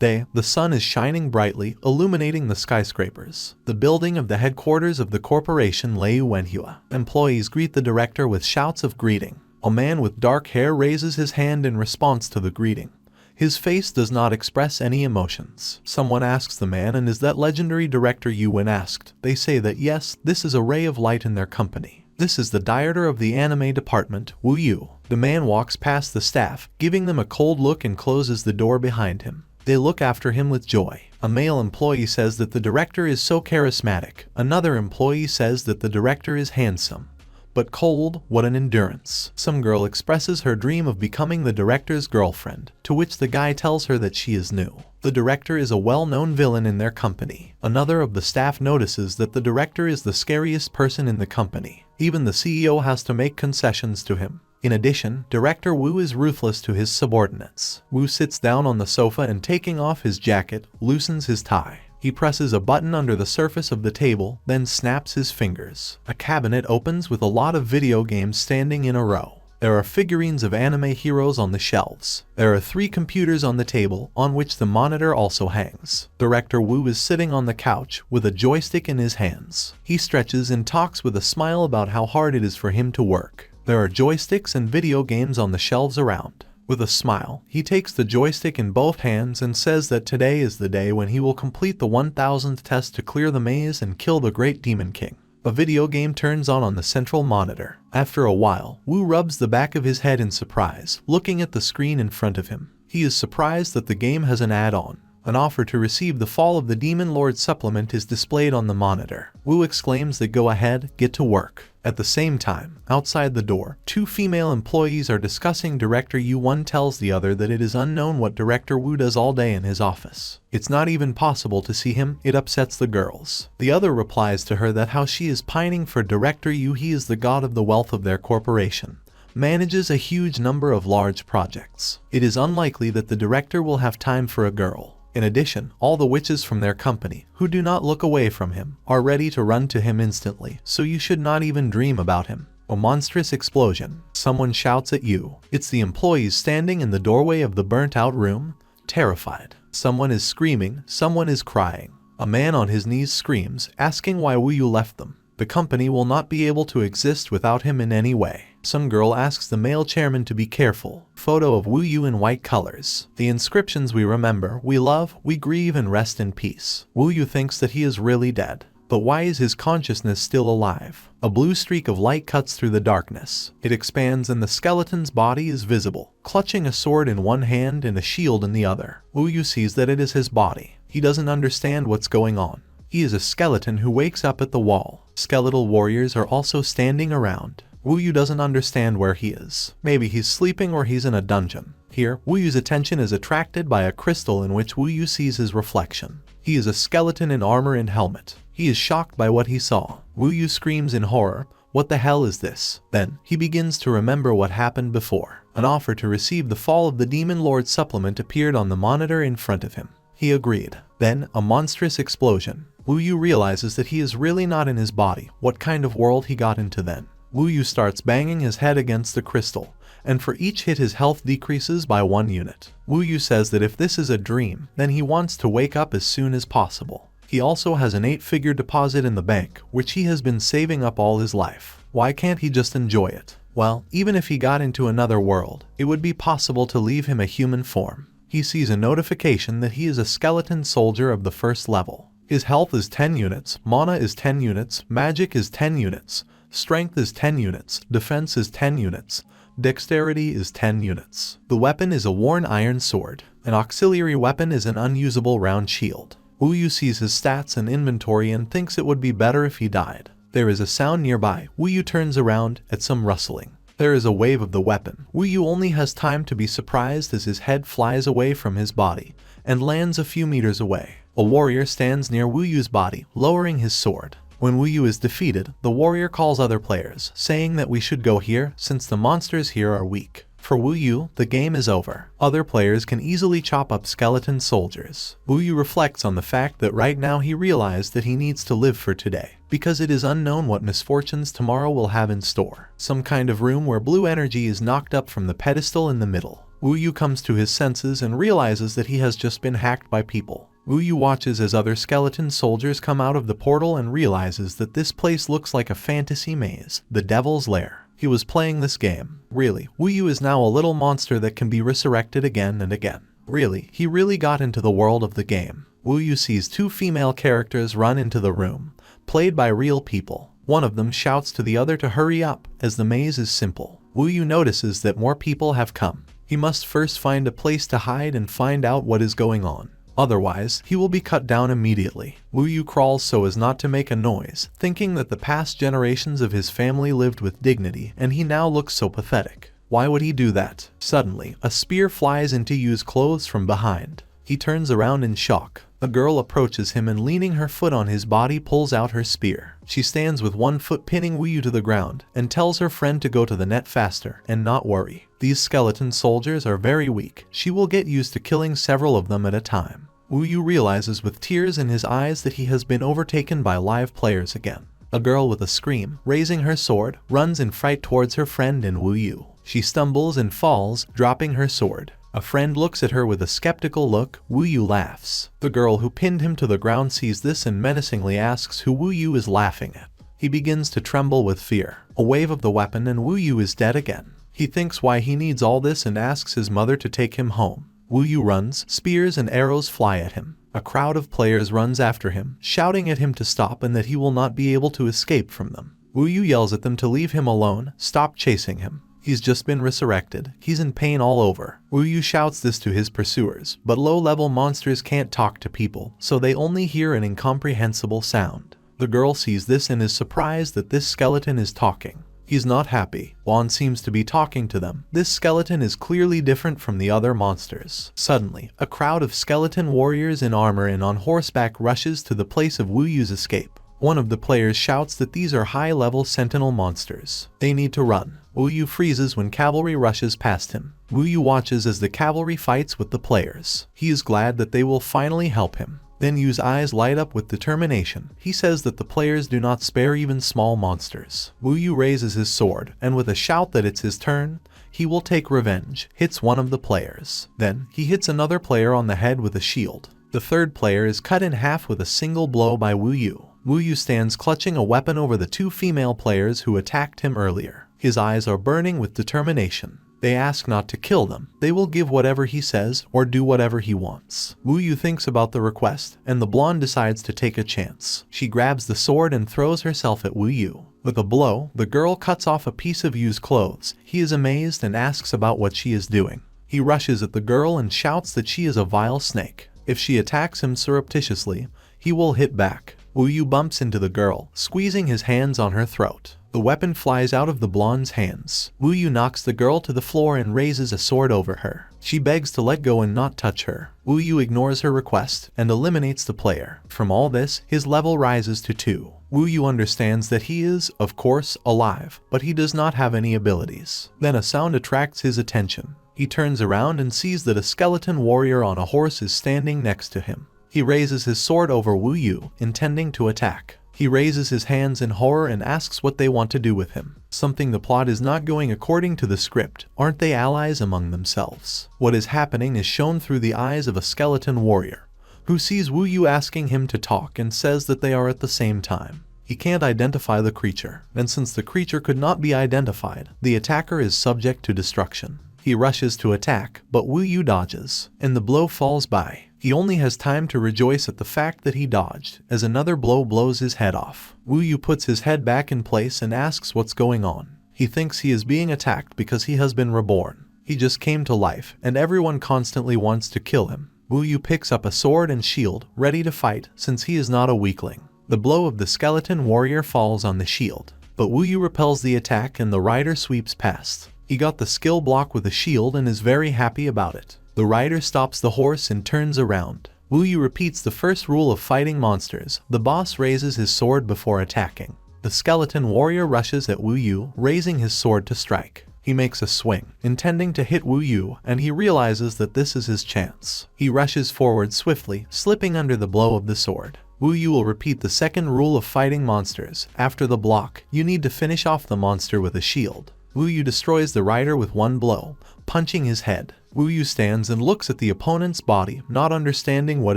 day, the sun is shining brightly, illuminating the skyscrapers. The building of the headquarters of the corporation Manhwa. Employees greet the director with shouts of greeting. A man with dark hair raises his hand in response to the greeting. His face does not express any emotions. Someone asks the man, and is that legendary director you? When asked, they say that yes, this is a ray of light in their company. This is the director of the anime department, Wu Yu. The man walks past the staff, giving them a cold look and closes the door behind him. They look after him with joy. A male employee says that the director is so charismatic. Another employee says that the director is handsome. But cold, what an endurance. Some girl expresses her dream of becoming the director's girlfriend, to which the guy tells her that she is new. The director is a well-known villain in their company. Another of the staff notices that the director is the scariest person in the company. Even the CEO has to make concessions to him. In addition, Director Wu is ruthless to his subordinates. Wu sits down on the sofa and, taking off his jacket, loosens his tie. He presses a button under the surface of the table, then snaps his fingers. A cabinet opens with a lot of video games standing in a row. There are figurines of anime heroes on the shelves. There are 3 computers on the table, on which the monitor also hangs. Director Wu is sitting on the couch, with a joystick in his hands. He stretches and talks with a smile about how hard it is for him to work. There are joysticks and video games on the shelves around. With a smile, he takes the joystick in both hands and says that today is the day when he will complete the 1000th test to clear the maze and kill the Great Demon King. A video game turns on the central monitor. After a while, Wu rubs the back of his head in surprise, looking at the screen in front of him. He is surprised that the game has an add-on. An offer to receive the Fall of the Demon Lord supplement is displayed on the monitor. Wu exclaims that go ahead, get to work. At the same time, outside the door, 2 female employees are discussing Director Yu. One tells the other that it is unknown what Director Wu does all day in his office. It's not even possible to see him, it upsets the girls. The other replies to her that how she is pining for Director Yu. He is the god of the wealth of their corporation. Manages a huge number of large projects. It is unlikely that the director will have time for a girl. In addition, all the witches from their company, who do not look away from him, are ready to run to him instantly, so you should not even dream about him. A monstrous explosion. Someone shouts at you. It's the employees standing in the doorway of the burnt-out room, terrified. Someone is screaming, someone is crying. A man on his knees screams, asking why Wu Yu left them. The company will not be able to exist without him in any way. Some girl asks the male chairman to be careful. Photo of Wu Yu in white colors. The inscriptions: we remember, we love, we grieve, and rest in peace. Wu Yu thinks that he is really dead. But why is his consciousness still alive? A blue streak of light cuts through the darkness. It expands and the skeleton's body is visible, clutching a sword in one hand and a shield in the other. Wu Yu sees that it is his body. He doesn't understand what's going on. He is a skeleton who wakes up at the wall. Skeletal warriors are also standing around. Wu Yu doesn't understand where he is. Maybe he's sleeping or he's in a dungeon. Here, Wu Yu's attention is attracted by a crystal in which Wu Yu sees his reflection. He is a skeleton in armor and helmet. He is shocked by what he saw. Wu Yu screams in horror, "What the hell is this?" Then, he begins to remember what happened before. An offer to receive the Fall of the Demon Lord supplement appeared on the monitor in front of him. He agreed. Then, a monstrous explosion. Wu Yu realizes that he is really not in his body. What kind of world he got into then? Wu Yu starts banging his head against the crystal, and for each hit his health decreases by 1 unit. Wu Yu says that if this is a dream, then he wants to wake up as soon as possible. He also has an 8-figure deposit in the bank, which he has been saving up all his life. Why can't he just enjoy it? Well, even if he got into another world, it would be possible to leave him a human form. He sees a notification that he is a skeleton soldier of the 1st level. His health is 10 units, mana is 10 units, magic is 10 units, strength is 10 units, defense is 10 units, dexterity is 10 units. The weapon is a worn iron sword. An auxiliary weapon is an unusable round shield. Wu Yu sees his stats and inventory and thinks it would be better if he died. There is a sound nearby. Wu Yu turns around at some rustling. There is a wave of the weapon. Wu Yu only has time to be surprised as his head flies away from his body and lands a few meters away. A warrior stands near Wu Yu's body, lowering his sword. When Wu Yu is defeated, the warrior calls other players, saying that we should go here since the monsters here are weak. For Wu Yu, the game is over. Other players can easily chop up skeleton soldiers. Wu Yu reflects on the fact that right now he realized that he needs to live for today, because it is unknown what misfortunes tomorrow will have in store. Some kind of room where blue energy is knocked up from the pedestal in the middle. Wu Yu comes to his senses and realizes that he has just been hacked by people. Wu Yu watches as other skeleton soldiers come out of the portal and realizes that this place looks like a fantasy maze, the Devil's Lair. He was playing this game. Really, Wu Yu is now a little monster that can be resurrected again and again. Really, he really got into the world of the game. Wu Yu sees two female characters run into the room, played by real people. One of them shouts to the other to hurry up, as the maze is simple. Wu Yu notices that more people have come. He must first find a place to hide and find out what is going on. Otherwise, he will be cut down immediately. Wu Yu crawls so as not to make a noise, thinking that the past generations of his family lived with dignity and he now looks so pathetic. Why would he do that? Suddenly, a spear flies into Yu's clothes from behind. He turns around in shock. A girl approaches him and leaning her foot on his body pulls out her spear. She stands with one foot pinning Wu Yu to the ground and tells her friend to go to the net faster and not worry. These skeleton soldiers are very weak. She will get used to killing several of them at a time. Wu Yu realizes with tears in his eyes that he has been overtaken by live players again. A girl with a scream, raising her sword, runs in fright towards her friend and Wu Yu. She stumbles and falls, dropping her sword. A friend looks at her with a skeptical look. Wu Yu laughs. The girl who pinned him to the ground sees this and menacingly asks who Wu Yu is laughing at. He begins to tremble with fear. A wave of the weapon and Wu Yu is dead again. He thinks why he needs all this and asks his mother to take him home. Wu Yu runs, spears and arrows fly at him. A crowd of players runs after him, shouting at him to stop and that he will not be able to escape from them. Wu Yu yells at them to leave him alone, stop chasing him. He's just been resurrected. He's in pain all over. Wu Yu shouts this to his pursuers, but low-level monsters can't talk to people, so they only hear an incomprehensible sound. The girl sees this and is surprised that this skeleton is talking. He's not happy. Juan seems to be talking to them. This skeleton is clearly different from the other monsters. Suddenly, a crowd of skeleton warriors in armor and on horseback rushes to the place of Wu Yu's escape. One of the players shouts that these are high-level sentinel monsters. They need to run. Wu Yu freezes when cavalry rushes past him. Wu Yu watches as the cavalry fights with the players. He is glad that they will finally help him. Then Yu's eyes light up with determination. He says that the players do not spare even small monsters. Wu Yu raises his sword, and with a shout that it's his turn, he will take revenge, hits one of the players. Then, he hits another player on the head with a shield. The third player is cut in half with a single blow by Wu Yu. Wu Yu stands clutching a weapon over the two female players who attacked him earlier. His eyes are burning with determination. They ask not to kill them. They will give whatever he says or do whatever he wants. Wu Yu thinks about the request, and the blonde decides to take a chance. She grabs the sword and throws herself at Wu Yu. With a blow, the girl cuts off a piece of Yu's clothes. He is amazed and asks about what she is doing. He rushes at the girl and shouts that she is a vile snake. If she attacks him surreptitiously, he will hit back. Wu Yu bumps into the girl, squeezing his hands on her throat. The weapon flies out of the blonde's hands. Wu Yu knocks the girl to the floor and raises a sword over her. She begs to let go and not touch her. Wu Yu ignores her request and eliminates the player. From all this, his level rises to 2. Wu Yu understands that he is, of course, alive, but he does not have any abilities. Then a sound attracts his attention. He turns around and sees that a skeleton warrior on a horse is standing next to him. He raises his sword over Wu Yu, intending to attack. He raises his hands in horror and asks what they want to do with him. Something the plot is not going according to the script. Aren't they allies among themselves? What is happening is shown through the eyes of a skeleton warrior, who sees Wu Yu asking him to talk and says that they are at the same time. He can't identify the creature, and since the creature could not be identified, the attacker is subject to destruction. He rushes to attack, but Wu Yu dodges, and the blow falls by. He only has time to rejoice at the fact that he dodged, as another blow blows his head off. Wu Yu puts his head back in place and asks what's going on. He thinks he is being attacked because he has been reborn. He just came to life, and everyone constantly wants to kill him. Wu Yu picks up a sword and shield, ready to fight, since he is not a weakling. The blow of the skeleton warrior falls on the shield, but Wu Yu repels the attack and the rider sweeps past. He got the skill block with a shield and is very happy about it. The rider stops the horse and turns around. Wu Yu repeats the first rule of fighting monsters. The boss raises his sword before attacking. The skeleton warrior rushes at Wu Yu, raising his sword to strike. He makes a swing, intending to hit Wu Yu, and he realizes that this is his chance. He rushes forward swiftly, slipping under the blow of the sword. Wu Yu will repeat the second rule of fighting monsters. After the block, you need to finish off the monster with a shield. Wu Yu destroys the rider with one blow, punching his head. Wu Yu stands and looks at the opponent's body, not understanding what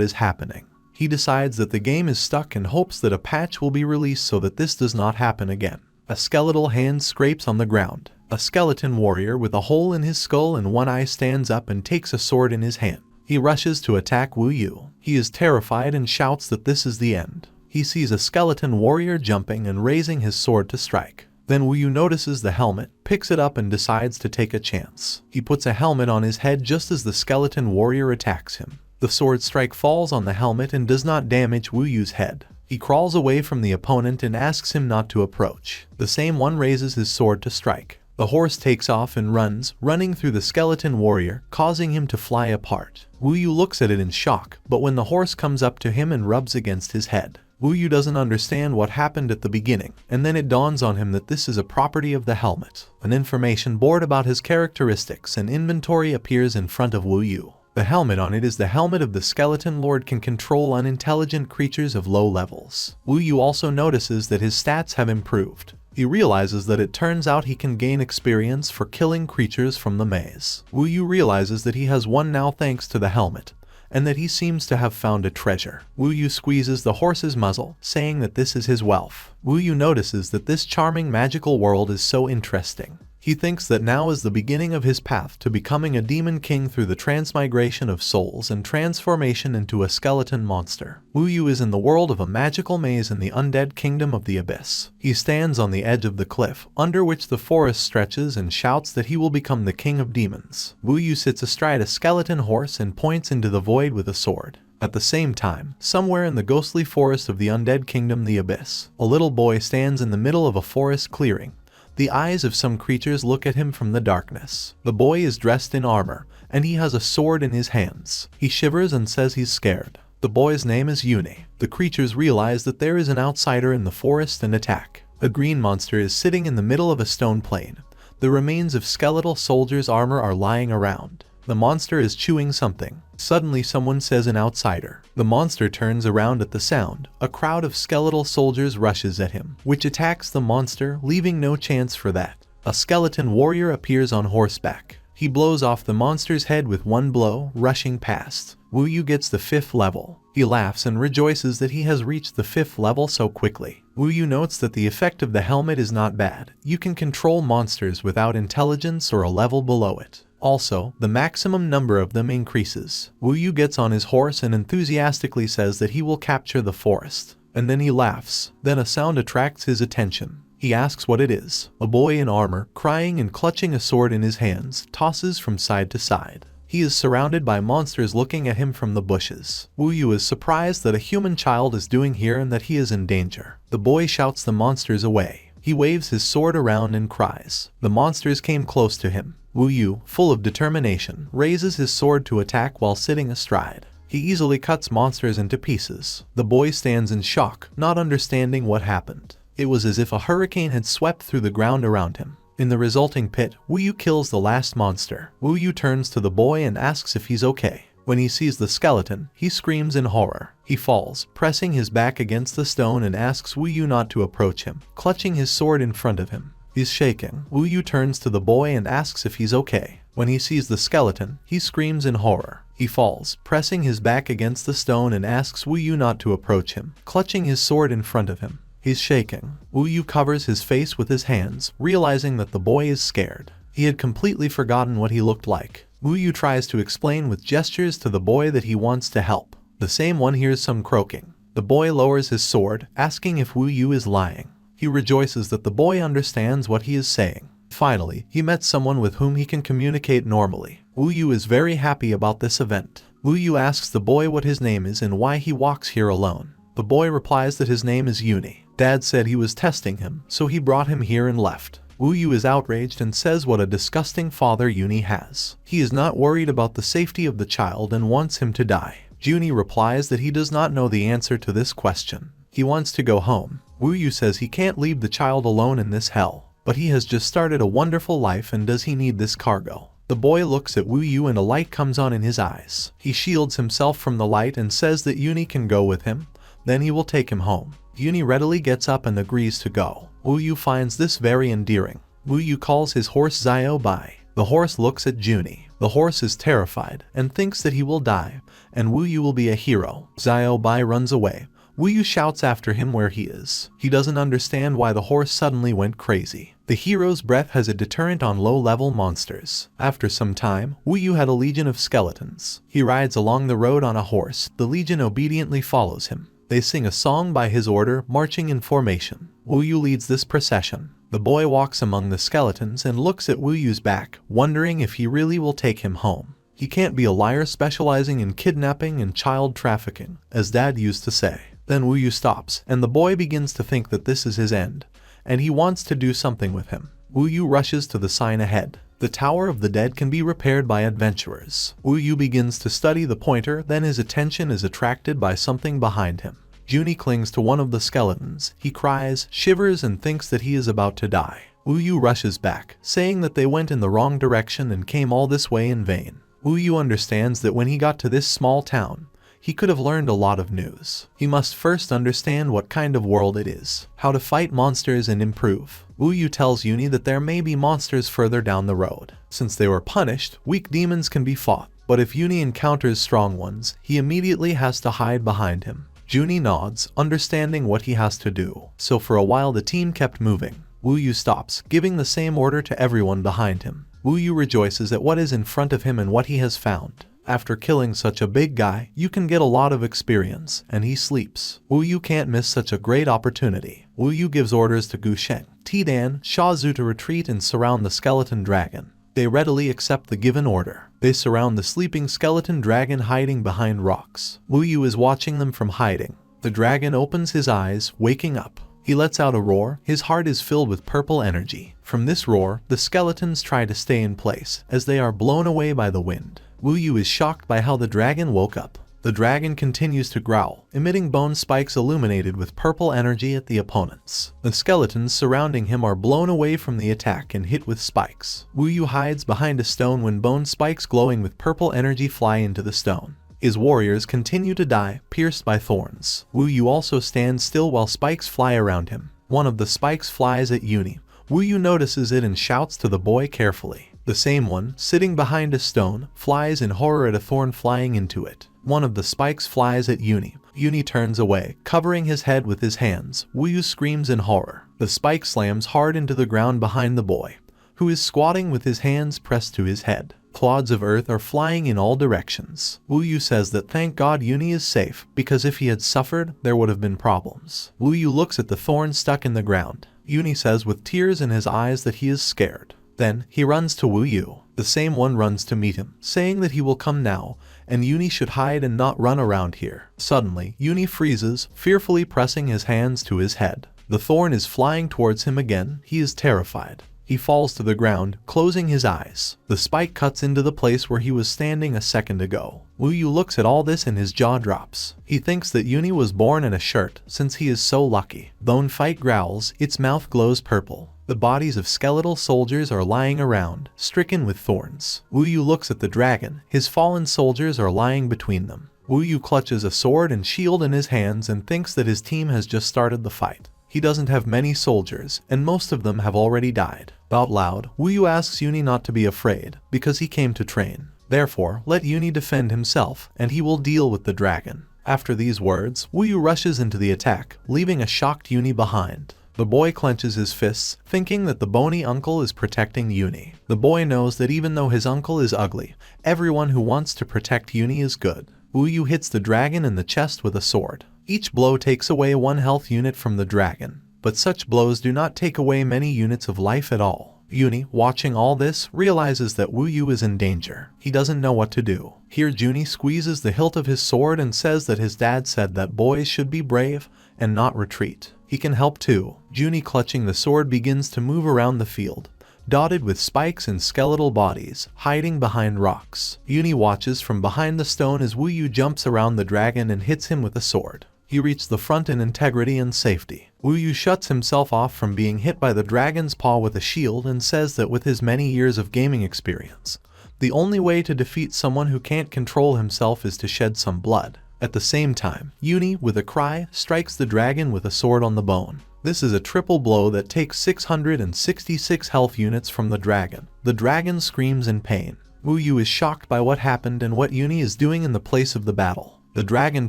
is happening. He decides that the game is stuck and hopes that a patch will be released so that this does not happen again. A skeletal hand scrapes on the ground. A skeleton warrior with a hole in his skull and one eye stands up and takes a sword in his hand. He rushes to attack Wu Yu. He is terrified and shouts that this is the end. He sees a skeleton warrior jumping and raising his sword to strike. Then Wu Yu notices the helmet, picks it up and decides to take a chance. He puts a helmet on his head just as the skeleton warrior attacks him. The sword strike falls on the helmet and does not damage Wu Yu's head. He crawls away from the opponent and asks him not to approach. The same one raises his sword to strike. The horse takes off and runs, running through the skeleton warrior, causing him to fly apart. Wu Yu looks at it in shock, but when the horse comes up to him and rubs against his head, Wu Yu doesn't understand what happened at the beginning, and then it dawns on him that this is a property of the helmet. An information board about his characteristics and inventory appears in front of Wu Yu. The helmet on it is the helmet of the skeleton lord, can control unintelligent creatures of low levels. Wu Yu also notices that his stats have improved. He realizes that it turns out he can gain experience for killing creatures from the maze. Wu Yu realizes that he has one now thanks to the helmet, and that he seems to have found a treasure. Wu Yu squeezes the horse's muzzle, saying that this is his wealth. Wu Yu notices that this charming magical world is so interesting. He thinks that now is the beginning of his path to becoming a demon king through the transmigration of souls and transformation into a skeleton monster. Wu Yu is in the world of a magical maze in the undead kingdom of the abyss. He stands on the edge of the cliff, under which the forest stretches, and shouts that he will become the king of demons. Wu Yu sits astride a skeleton horse and points into the void with a sword. At the same time, somewhere in the ghostly forest of the undead kingdom, the abyss, a little boy stands in the middle of a forest clearing. The eyes of some creatures look at him from the darkness. The boy is dressed in armor, and he has a sword in his hands. He shivers and says he's scared. The boy's name is Uni. The creatures realize that there is an outsider in the forest and attack. A green monster is sitting in the middle of a stone plain. The remains of skeletal soldiers' armor are lying around. The monster is chewing something. Suddenly someone says an outsider. The monster turns around at the sound. A crowd of skeletal soldiers rushes at him, which attacks the monster, leaving no chance for that. A skeleton warrior appears on horseback. He blows off the monster's head with one blow, rushing past. Wu Yu gets the 5th level. He laughs and rejoices that he has reached the 5th level so quickly. Wu Yu notes that the effect of the helmet is not bad. You can control monsters without intelligence or a level below it. Also, the maximum number of them increases. Wu Yu gets on his horse and enthusiastically says that he will capture the forest. And then he laughs. Then a sound attracts his attention. He asks what it is. A boy in armor, crying and clutching a sword in his hands, tosses from side to side. He is surrounded by monsters looking at him from the bushes. Wu Yu is surprised that a human child is doing here and that he is in danger. The boy shouts the monsters away. He waves his sword around and cries. The monsters came close to him. Wu Yu, full of determination, raises his sword to attack while sitting astride. He easily cuts monsters into pieces. The boy stands in shock, not understanding what happened. It was as if a hurricane had swept through the ground around him. In the resulting pit, Wu Yu kills the last monster. Wu Yu turns to the boy and asks if he's okay. When he sees the skeleton, he screams in horror. He falls, pressing his back against the stone, and asks Wu Yu not to approach him, clutching his sword in front of him. He's shaking. Wu Yu turns to the boy and asks if he's okay. When he sees the skeleton, he screams in horror. He falls, pressing his back against the stone, and asks Wu Yu not to approach him, clutching his sword in front of him. He's shaking. Wu Yu covers his face with his hands, realizing that the boy is scared. He had completely forgotten what he looked like. Wu Yu tries to explain with gestures to the boy that he wants to help. The same one hears some croaking. The boy lowers his sword, asking if Wu Yu is lying. He rejoices that the boy understands what he is saying. Finally, he met someone with whom he can communicate normally. Wu Yu is very happy about this event. Wu Yu asks the boy what his name is and why he walks here alone. The boy replies that his name is Uni. Dad said he was testing him, so he brought him here and left. Wu Yu is outraged and says what a disgusting father Uni has. He is not worried about the safety of the child and wants him to die. Uni replies that he does not know the answer to this question. He wants to go home. Wu Yu says he can't leave the child alone in this hell, but he has just started a wonderful life, and does he need this cargo? The boy looks at Wu Yu and a light comes on in his eyes. He shields himself from the light and says that Uni can go with him, then he will take him home. Uni readily gets up and agrees to go. Wu Yu finds this very endearing. Wu Yu calls his horse Zio Bai. The horse looks at Junie. The horse is terrified and thinks that he will die, and Wu Yu will be a hero. Xiao Bai runs away. Wu Yu shouts after him where he is. He doesn't understand why the horse suddenly went crazy. The hero's breath has a deterrent on low-level monsters. After some time, Wu Yu had a legion of skeletons. He rides along the road on a horse. The legion obediently follows him. They sing a song by his order, marching in formation. Wu Yu leads this procession. The boy walks among the skeletons and looks at Wu Yu's back, wondering if he really will take him home. He can't be a liar specializing in kidnapping and child trafficking, as Dad used to say. Then Wu Yu stops, and the boy begins to think that this is his end, and he wants to do something with him. Wu Yu rushes to the sign ahead. The Tower of the Dead can be repaired by adventurers. Wu Yu begins to study the pointer, then his attention is attracted by something behind him. Junie clings to one of the skeletons. He cries, shivers, and thinks that he is about to die. Wu Yu rushes back, saying that they went in the wrong direction and came all this way in vain. Wu Yu understands that when he got to this small town, he could have learned a lot of news. He must first understand what kind of world it is, how to fight monsters and improve. Wu Yu tells Junie that there may be monsters further down the road. Since they were punished, weak demons can be fought, but if Junie encounters strong ones, he immediately has to hide behind him. Junie nods, understanding what he has to do. So for a while the team kept moving. Wu Yu stops, giving the same order to everyone behind him. Wu Yu rejoices at what is in front of him and what he has found. After killing such a big guy, you can get a lot of experience, and he sleeps. Wu Yu can't miss such a great opportunity. Wu Yu gives orders to Gu Sheng, Tidan, Sha Zu to retreat and surround the skeleton dragon. They readily accept the given order. They surround the sleeping skeleton dragon hiding behind rocks. Wu Yu is watching them from hiding. The dragon opens his eyes, waking up. He lets out a roar. His heart is filled with purple energy. From this roar, the skeletons try to stay in place, as they are blown away by the wind. Wu Yu is shocked by how the dragon woke up. The dragon continues to growl, emitting bone spikes illuminated with purple energy at the opponents. The skeletons surrounding him are blown away from the attack and hit with spikes. Wu Yu hides behind a stone when bone spikes glowing with purple energy fly into the stone. His warriors continue to die, pierced by thorns. Wu Yu also stands still while spikes fly around him. One of the spikes flies at Junie. Wu Yu notices it and shouts to the boy carefully. The same one, sitting behind a stone, flies in horror at a thorn flying into it. One of the spikes flies at Junie. Junie turns away, covering his head with his hands. Wu Yu screams in horror. The spike slams hard into the ground behind the boy, who is squatting with his hands pressed to his head. Clods of earth are flying in all directions. Wu Yu says that thank God Junie is safe, because if he had suffered, there would have been problems. Wu Yu looks at the thorn stuck in the ground. Junie says with tears in his eyes that he is scared. Then, he runs to Wu Yu. The same one runs to meet him, saying that he will come now, and Junie should hide and not run around here. Suddenly, Junie freezes, fearfully pressing his hands to his head. The thorn is flying towards him again. He is terrified. He falls to the ground, closing his eyes. The spike cuts into the place where he was standing a second ago. Wu Yu looks at all this and his jaw drops. He thinks that Junie was born in a shirt, since he is so lucky. Bone Fight growls, its mouth glows purple. The bodies of skeletal soldiers are lying around, stricken with thorns. Wu Yu looks at the dragon. His fallen soldiers are lying between them. Wu Yu clutches a sword and shield in his hands and thinks that his team has just started the fight. He doesn't have many soldiers, and most of them have already died. Out loud, Wu Yu asks Junie not to be afraid, because he came to train. Therefore, let Junie defend himself, and he will deal with the dragon. After these words, Wu Yu rushes into the attack, leaving a shocked Junie behind. The boy clenches his fists, thinking that the bony uncle is protecting Junie. The boy knows that even though his uncle is ugly, everyone who wants to protect Junie is good. Wu Yu hits the dragon in the chest with a sword. Each blow takes away 1 health unit from the dragon, but such blows do not take away many units of life at all. Junie, watching all this, realizes that Wu Yu is in danger. He doesn't know what to do. Here Junie squeezes the hilt of his sword and says that his dad said that boys should be brave and not retreat. He can help too. Junie, clutching the sword, begins to move around the field, dotted with spikes and skeletal bodies, hiding behind rocks. Junie watches from behind the stone as Wu Yu jumps around the dragon and hits him with a sword. He reached the front in integrity and safety. Wu Yu shuts himself off from being hit by the dragon's paw with a shield and says that with his many years of gaming experience, the only way to defeat someone who can't control himself is to shed some blood. At the same time, Junie, with a cry, strikes the dragon with a sword on the bone. This is a triple blow that takes 666 health units from the dragon. The dragon screams in pain. Wu Yu is shocked by what happened and what Yuni is doing in the place of the battle. The dragon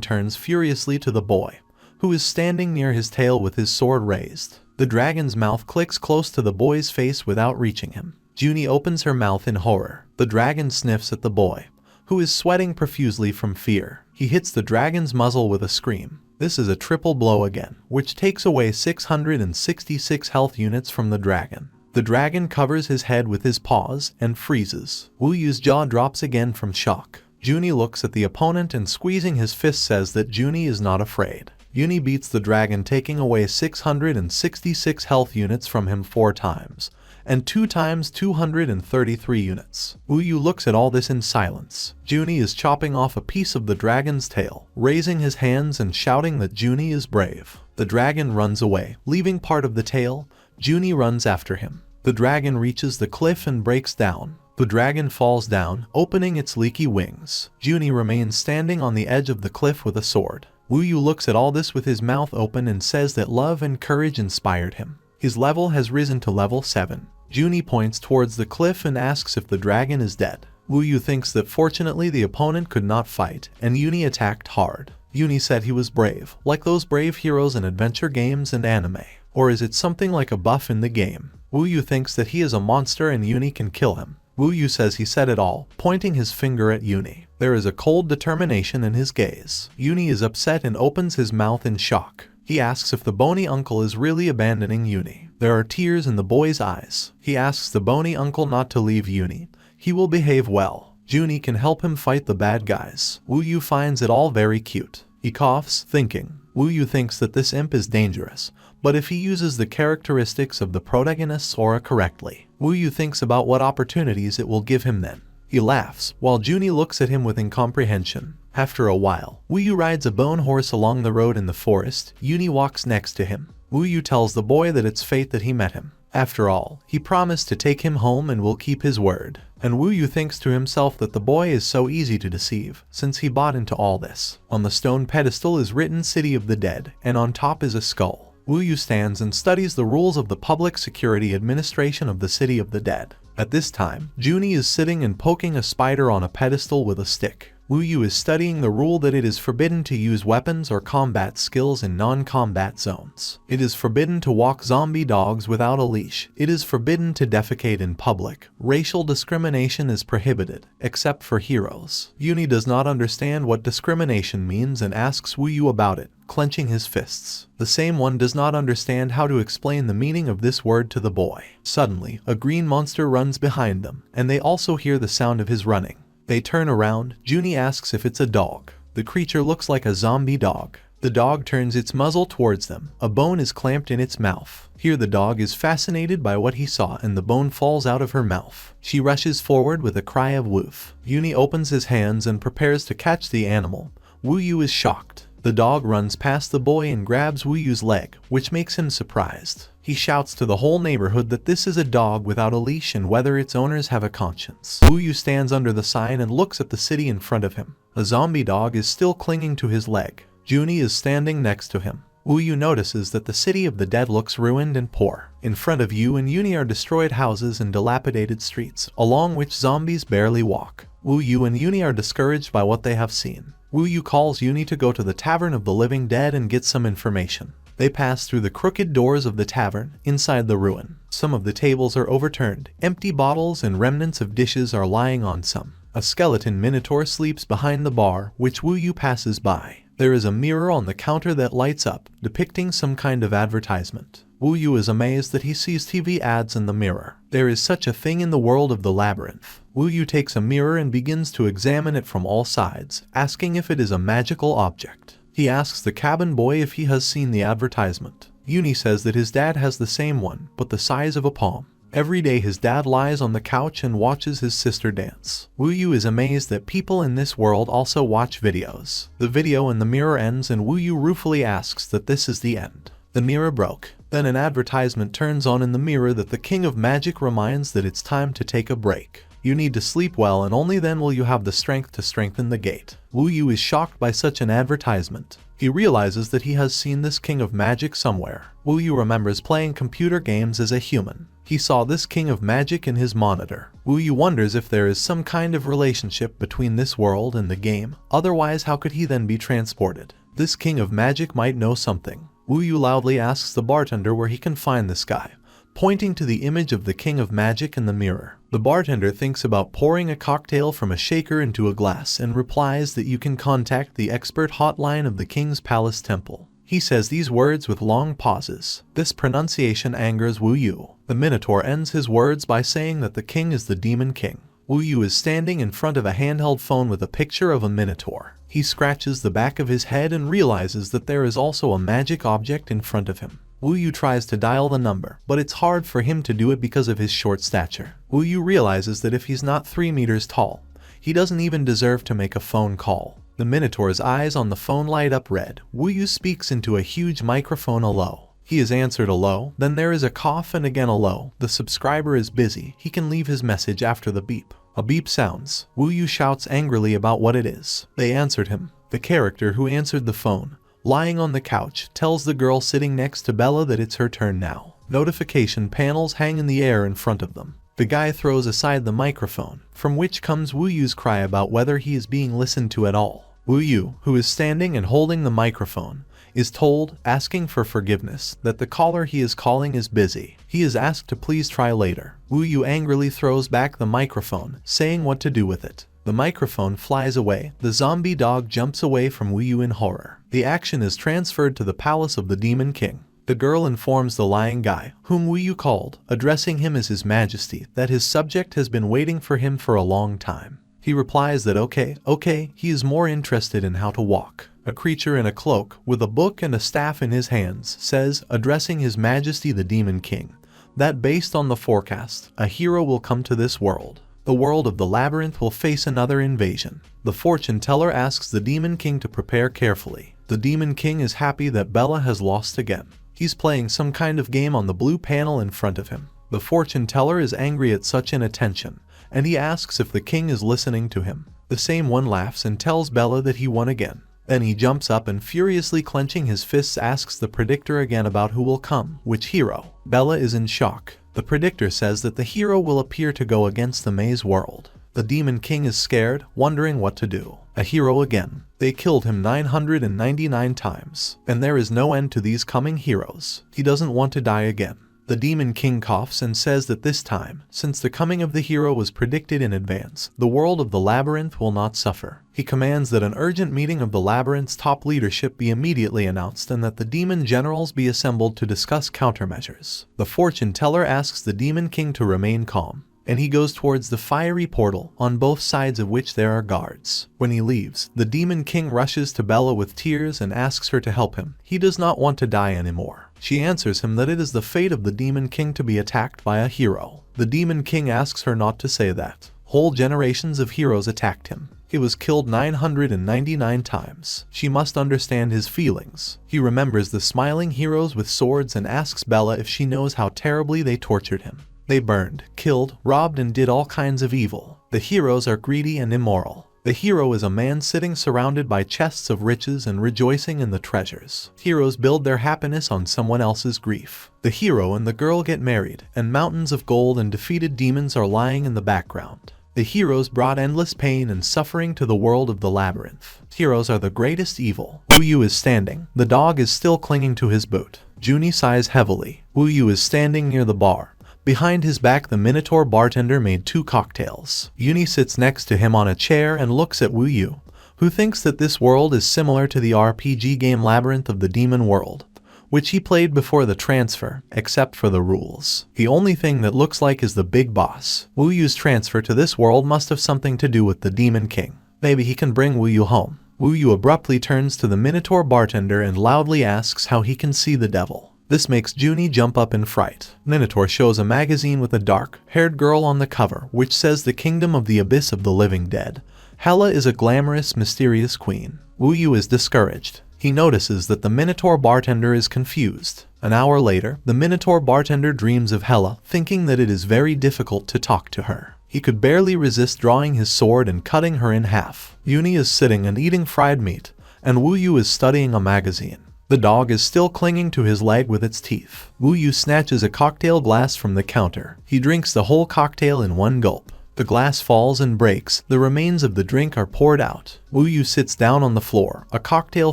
turns furiously to the boy, who is standing near his tail with his sword raised. The dragon's mouth clicks close to the boy's face without reaching him. Juni opens her mouth in horror. The dragon sniffs at the boy, who is sweating profusely from fear. He hits the dragon's muzzle with a scream. This is a triple blow again, which takes away 666 health units from the dragon. The dragon covers his head with his paws and freezes. Wu Yu's jaw drops again from shock. Juni looks at the opponent and squeezing his fist says that Juni is not afraid. Yuni beats the dragon, taking away 666 health units from him 4 times, and 2 times 233 units. Wu Yu looks at all this in silence. Juni is chopping off a piece of the dragon's tail, raising his hands and shouting that Juni is brave. The dragon runs away, leaving part of the tail. Juni runs after him. The dragon reaches the cliff and breaks down. The dragon falls down, opening its leaky wings. Juni remains standing on the edge of the cliff with a sword. Wu Yu looks at all this with his mouth open and says that love and courage inspired him. His level has risen to level 7. Juni points towards the cliff and asks if the dragon is dead. Wu Yu thinks that fortunately the opponent could not fight, and Yuni attacked hard. Yuni said he was brave, like those brave heroes in adventure games and anime. Or is it something like a buff in the game? Wu Yu thinks that he is a monster and Yuni can kill him. Wu Yu says he said it all, pointing his finger at Yuni. There is a cold determination in his gaze. Yuni is upset and opens his mouth in shock. He asks if the bony uncle is really abandoning Yuni. There are tears in the boy's eyes. He asks the bony uncle not to leave Yuni. He will behave well. Juni can help him fight the bad guys. Wu Yu finds it all very cute. He coughs, thinking. Wu Yu thinks that this imp is dangerous, but if he uses the characteristics of the protagonist's aura correctly, Wu Yu thinks about what opportunities it will give him then. He laughs, while Juni looks at him with incomprehension. After a while, Wu Yu rides a bone horse along the road in the forest. Yuni walks next to him. Wu Yu tells the boy that it's fate that he met him. After all, he promised to take him home and will keep his word. And Wu Yu thinks to himself that the boy is so easy to deceive, since he bought into all this. On the stone pedestal is written City of the Dead, and on top is a skull. Wu Yu stands and studies the rules of the public security administration of the City of the Dead. At this time, Juni is sitting and poking a spider on a pedestal with a stick. Wu Yu is studying the rule that it is forbidden to use weapons or combat skills in non-combat zones. It is forbidden to walk zombie dogs without a leash. It is forbidden to defecate in public. Racial discrimination is prohibited, except for heroes. Yuni does not understand what discrimination means and asks Wu Yu about it, clenching his fists. The same one does not understand how to explain the meaning of this word to the boy. Suddenly, a green monster runs behind them, and they also hear the sound of his running. They turn around. Juni asks if it's a dog. The creature looks like a zombie dog. The dog turns its muzzle towards them. A bone is clamped in its mouth. Here the dog is fascinated by what he saw and the bone falls out of her mouth. She rushes forward with a cry of woof. Yuni opens his hands and prepares to catch the animal. Wu Yu is shocked. The dog runs past the boy and grabs Wu Yu's leg, which makes him surprised. He shouts to the whole neighborhood that this is a dog without a leash and whether its owners have a conscience. Wu Yu stands under the sign and looks at the city in front of him. A zombie dog is still clinging to his leg. Juni is standing next to him. Wu Yu notices that the City of the Dead looks ruined and poor. In front of Yu and Yuni are destroyed houses and dilapidated streets, along which zombies barely walk. Wu Yu and Yuni are discouraged by what they have seen. Wu Yu calls Yuni to go to the Tavern of the Living Dead and get some information. They pass through the crooked doors of the tavern, inside the ruin. Some of the tables are overturned. Empty bottles and remnants of dishes are lying on some. A skeleton minotaur sleeps behind the bar, which Wu Yu passes by. There is a mirror on the counter that lights up, depicting some kind of advertisement. Wu Yu is amazed that he sees TV ads in the mirror. There is such a thing in the world of the labyrinth. Wu Yu takes a mirror and begins to examine it from all sides, asking if it is a magical object. He asks the cabin boy if he has seen the advertisement. Yuni says that his dad has the same one, but the size of a palm. Every day his dad lies on the couch and watches his sister dance. Wu Yu is amazed that people in this world also watch videos. The video in the mirror ends and Wu Yu ruefully asks that this is the end. The mirror broke. Then an advertisement turns on in the mirror that the King of Magic reminds that it's time to take a break. You need to sleep well and only then will you have the strength to strengthen the gate. Wu Yu is shocked by such an advertisement. He realizes that he has seen this king of magic somewhere. Wu Yu remembers playing computer games as a human. He saw this king of magic in his monitor. Wu Yu wonders if there is some kind of relationship between this world and the game. Otherwise, how could he then be transported? This king of magic might know something. Wu Yu loudly asks the bartender where he can find this guy, pointing to the image of the king of magic in the mirror. The bartender thinks about pouring a cocktail from a shaker into a glass and replies that you can contact the expert hotline of the king's palace temple. He says these words with long pauses. This pronunciation angers Wu Yu. The Minotaur ends his words by saying that the king is the demon king. Wu Yu is standing in front of a handheld phone with a picture of a Minotaur. He scratches the back of his head and realizes that there is also a magic object in front of him. Wu Yu tries to dial the number, but it's hard for him to do it because of his short stature. Wu Yu realizes that if he's not 3 meters tall, he doesn't even deserve to make a phone call. The Minotaur's eyes on the phone light up red. Wu Yu speaks into a huge microphone hello. He is answered hello, then there is a cough and again hello. The subscriber is busy. He can leave his message after the beep. A beep sounds. Wu Yu shouts angrily about what it is. They answered him. The character who answered the phone, lying on the couch, tells the girl sitting next to Bella that it's her turn now. Notification panels hang in the air in front of them. The guy throws aside the microphone, from which comes Wu Yu's cry about whether he is being listened to at all. Wu Yu, who is standing and holding the microphone, is told, asking for forgiveness, that the caller he is calling is busy. He is asked to please try later. Wu Yu angrily throws back the microphone, saying what to do with it. The microphone flies away. The zombie dog jumps away from Wu Yu in horror. The action is transferred to the palace of the Demon King. The girl informs the lying guy, whom Wu Yu called, addressing him as His Majesty, that his subject has been waiting for him for a long time. He replies that okay, he is more interested in how to walk. A creature in a cloak, with a book and a staff in his hands, says, addressing His Majesty the Demon King, that based on the forecast, a hero will come to this world. The world of the labyrinth will face another invasion. The fortune teller asks the Demon King to prepare carefully. The Demon King is happy that Bella has lost again. He's playing some kind of game on the blue panel in front of him. The fortune teller is angry at such inattention, and he asks if the king is listening to him. The same one laughs and tells Bella that he won again. Then he jumps up and furiously clenching his fists asks the predictor again about who will come, which hero. Bella is in shock. The predictor says that the hero will appear to go against the maze world. The Demon King is scared, wondering what to do. A hero again. They killed him 999 times, and there is no end to these coming heroes. He doesn't want to die again. The Demon King coughs and says that this time, since the coming of the hero was predicted in advance, the world of the labyrinth will not suffer. He commands that an urgent meeting of the labyrinth's top leadership be immediately announced and that the demon generals be assembled to discuss countermeasures. The fortune teller asks the Demon King to remain calm, and he goes towards the fiery portal, on both sides of which there are guards. When he leaves, the Demon King rushes to Bella with tears and asks her to help him. He does not want to die anymore. She answers him that it is the fate of the Demon King to be attacked by a hero. The Demon King asks her not to say that. Whole generations of heroes attacked him. He was killed 999 times. She must understand his feelings. He remembers the smiling heroes with swords and asks Bella if she knows how terribly they tortured him. They burned, killed, robbed, and did all kinds of evil. The heroes are greedy and immoral. The hero is a man sitting surrounded by chests of riches and rejoicing in the treasures. Heroes build their happiness on someone else's grief. The hero and the girl get married, and mountains of gold and defeated demons are lying in the background. The heroes brought endless pain and suffering to the world of the labyrinth. Heroes are the greatest evil. Wu Yu is standing. The dog is still clinging to his boot. Junie sighs heavily. Wu Yu is standing near the bar. Behind his back, the Minotaur bartender made 2 cocktails. Uni sits next to him on a chair and looks at Wu Yu, who thinks that this world is similar to the RPG game Labyrinth of the Demon World, which he played before the transfer, except for the rules. The only thing that looks like is the big boss. Wu Yu's transfer to this world must have something to do with the Demon King. Maybe he can bring Wu Yu home. Wu Yu abruptly turns to the Minotaur bartender and loudly asks how he can see the devil. This makes Junie jump up in fright. Minotaur shows a magazine with a dark-haired girl on the cover, which says the Kingdom of the Abyss of the Living Dead. Hela is a glamorous, mysterious queen. Wu Yu is discouraged. He notices that the Minotaur bartender is confused. An hour later, the Minotaur bartender dreams of Hela, thinking that it is very difficult to talk to her. He could barely resist drawing his sword and cutting her in half. Uni is sitting and eating fried meat, and Wu Yu is studying a magazine. The dog is still clinging to his leg with its teeth. Wu Yu snatches a cocktail glass from the counter. He drinks the whole cocktail in one gulp. The glass falls and breaks. The remains of the drink are poured out. Wu Yu sits down on the floor. A cocktail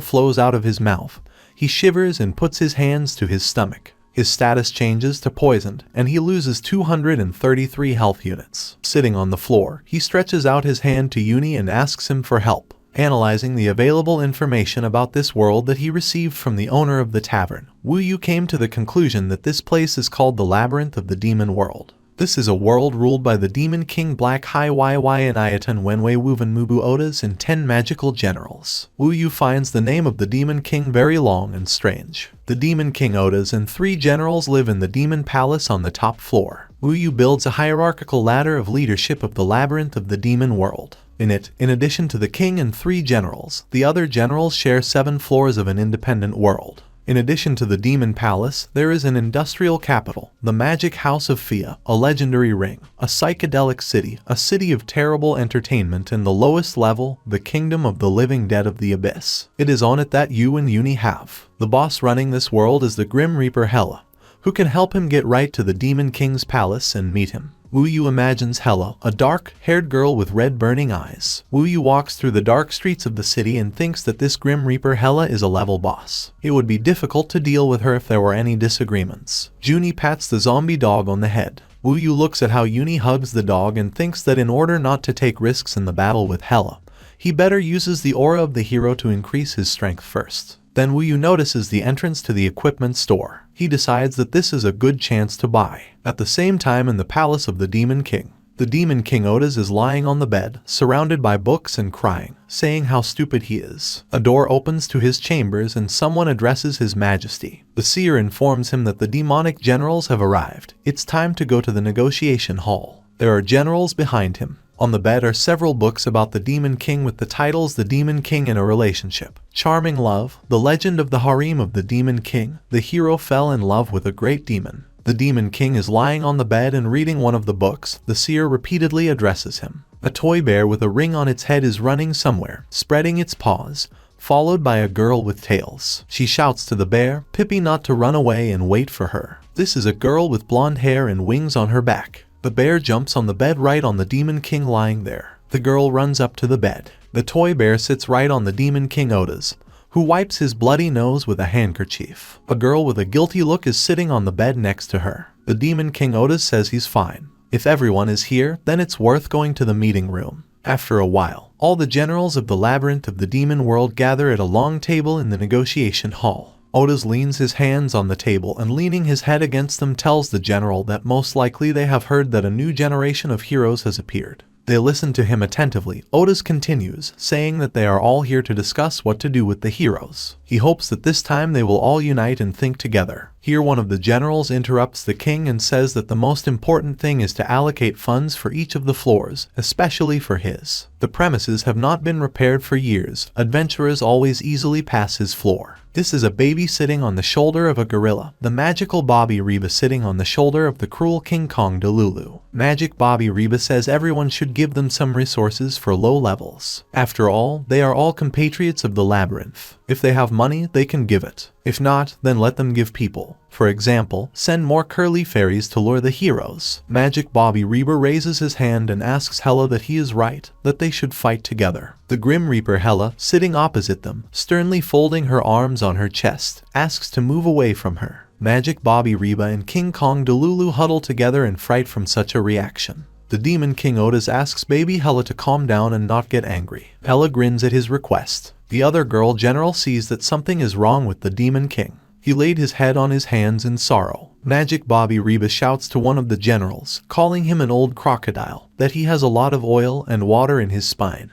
flows out of his mouth. He shivers and puts his hands to his stomach. His status changes to poisoned, and he loses 233 health units. Sitting on the floor, he stretches out his hand to Uni and asks him for help. Analyzing the available information about this world that he received from the owner of the tavern, Wu Yu came to the conclusion that this place is called the Labyrinth of the Demon World. This is a world ruled by the Demon King Black Hai Yy and Ayatan Wenwei Wuven Mubu Odas and 10 magical generals. Wu Yu finds the name of the Demon King very long and strange. The Demon King Odas and 3 generals live in the Demon Palace on the top floor. Wu Yu builds a hierarchical ladder of leadership of the Labyrinth of the Demon World. In it, in addition to the king and 3 generals, the other generals share 7 floors of an independent world. In addition to the Demon Palace, there is an industrial capital, the Magic House of Fia, a legendary ring, a psychedelic city, a city of terrible entertainment, and the lowest level, the Kingdom of the Living Dead of the Abyss. It is on it that Yu and Uni have. The boss running this world is the Grim Reaper Hela, who can help him get right to the Demon King's palace and meet him. Wu Yu imagines Hela, a dark-haired girl with red burning eyes. Wu Yu walks through the dark streets of the city and thinks that this Grim Reaper Hela is a level boss. It would be difficult to deal with her if there were any disagreements. Juni pats the zombie dog on the head. Wu Yu looks at how Uni hugs the dog and thinks that in order not to take risks in the battle with Hela, he better uses the aura of the hero to increase his strength first. Then Wu Yu notices the entrance to the equipment store. He decides that this is a good chance to buy. At the same time, in the palace of the Demon King, the Demon King Odas is lying on the bed, surrounded by books and crying, saying how stupid he is. A door opens to his chambers and someone addresses His Majesty. The seer informs him that the demonic generals have arrived. It's time to go to the negotiation hall. There are generals behind him. On the bed are several books about the Demon King with the titles The Demon King in a Relationship, Charming Love, The Legend of the Harem of the Demon King, The Hero Fell in Love with a Great Demon. The Demon King is lying on the bed and reading one of the books. The seer repeatedly addresses him. A toy bear with a ring on its head is running somewhere, spreading its paws, followed by a girl with tails. She shouts to the bear, Pippi, not to run away and wait for her. This is a girl with blonde hair and wings on her back. The bear jumps on the bed right on the Demon King lying there. The girl runs up to the bed. The toy bear sits right on the Demon King Odas, who wipes his bloody nose with a handkerchief. A girl with a guilty look is sitting on the bed next to her. The Demon King Odas says he's fine. If everyone is here, then it's worth going to the meeting room. After a while, all the generals of the Labyrinth of the Demon World gather at a long table in the negotiation hall. Odas leans his hands on the table and leaning his head against them tells the general that most likely they have heard that a new generation of heroes has appeared. They listen to him attentively. Odas continues, saying that they are all here to discuss what to do with the heroes. He hopes that this time they will all unite and think together. Here one of the generals interrupts the king and says that the most important thing is to allocate funds for each of the floors, especially for his. The premises have not been repaired for years. Adventurers always easily pass his floor. This is a baby sitting on the shoulder of a gorilla. The magical Bobby Reba sitting on the shoulder of the cruel King Kong Delulu. Magic Bobby Reba says everyone should give them some resources for low levels. After all, they are all compatriots of the labyrinth. If they have money, they can give it. If not, then let them give people. For example, send more curly fairies to lure the heroes. Magic Bobby Reba raises his hand and asks Hela that he is right, that they should fight together. The Grim Reaper Hela, sitting opposite them, sternly folding her arms on her chest, asks to move away from her. Magic Bobby Reba and King Kong Delulu huddle together in fright from such a reaction. The Demon King Odas asks baby Hela to calm down and not get angry. Hela grins at his request. The other girl general sees that something is wrong with the Demon King. He laid his head on his hands in sorrow. Magic Bobby Reba shouts to one of the generals, calling him an old crocodile, that he has a lot of oil and water in his spine.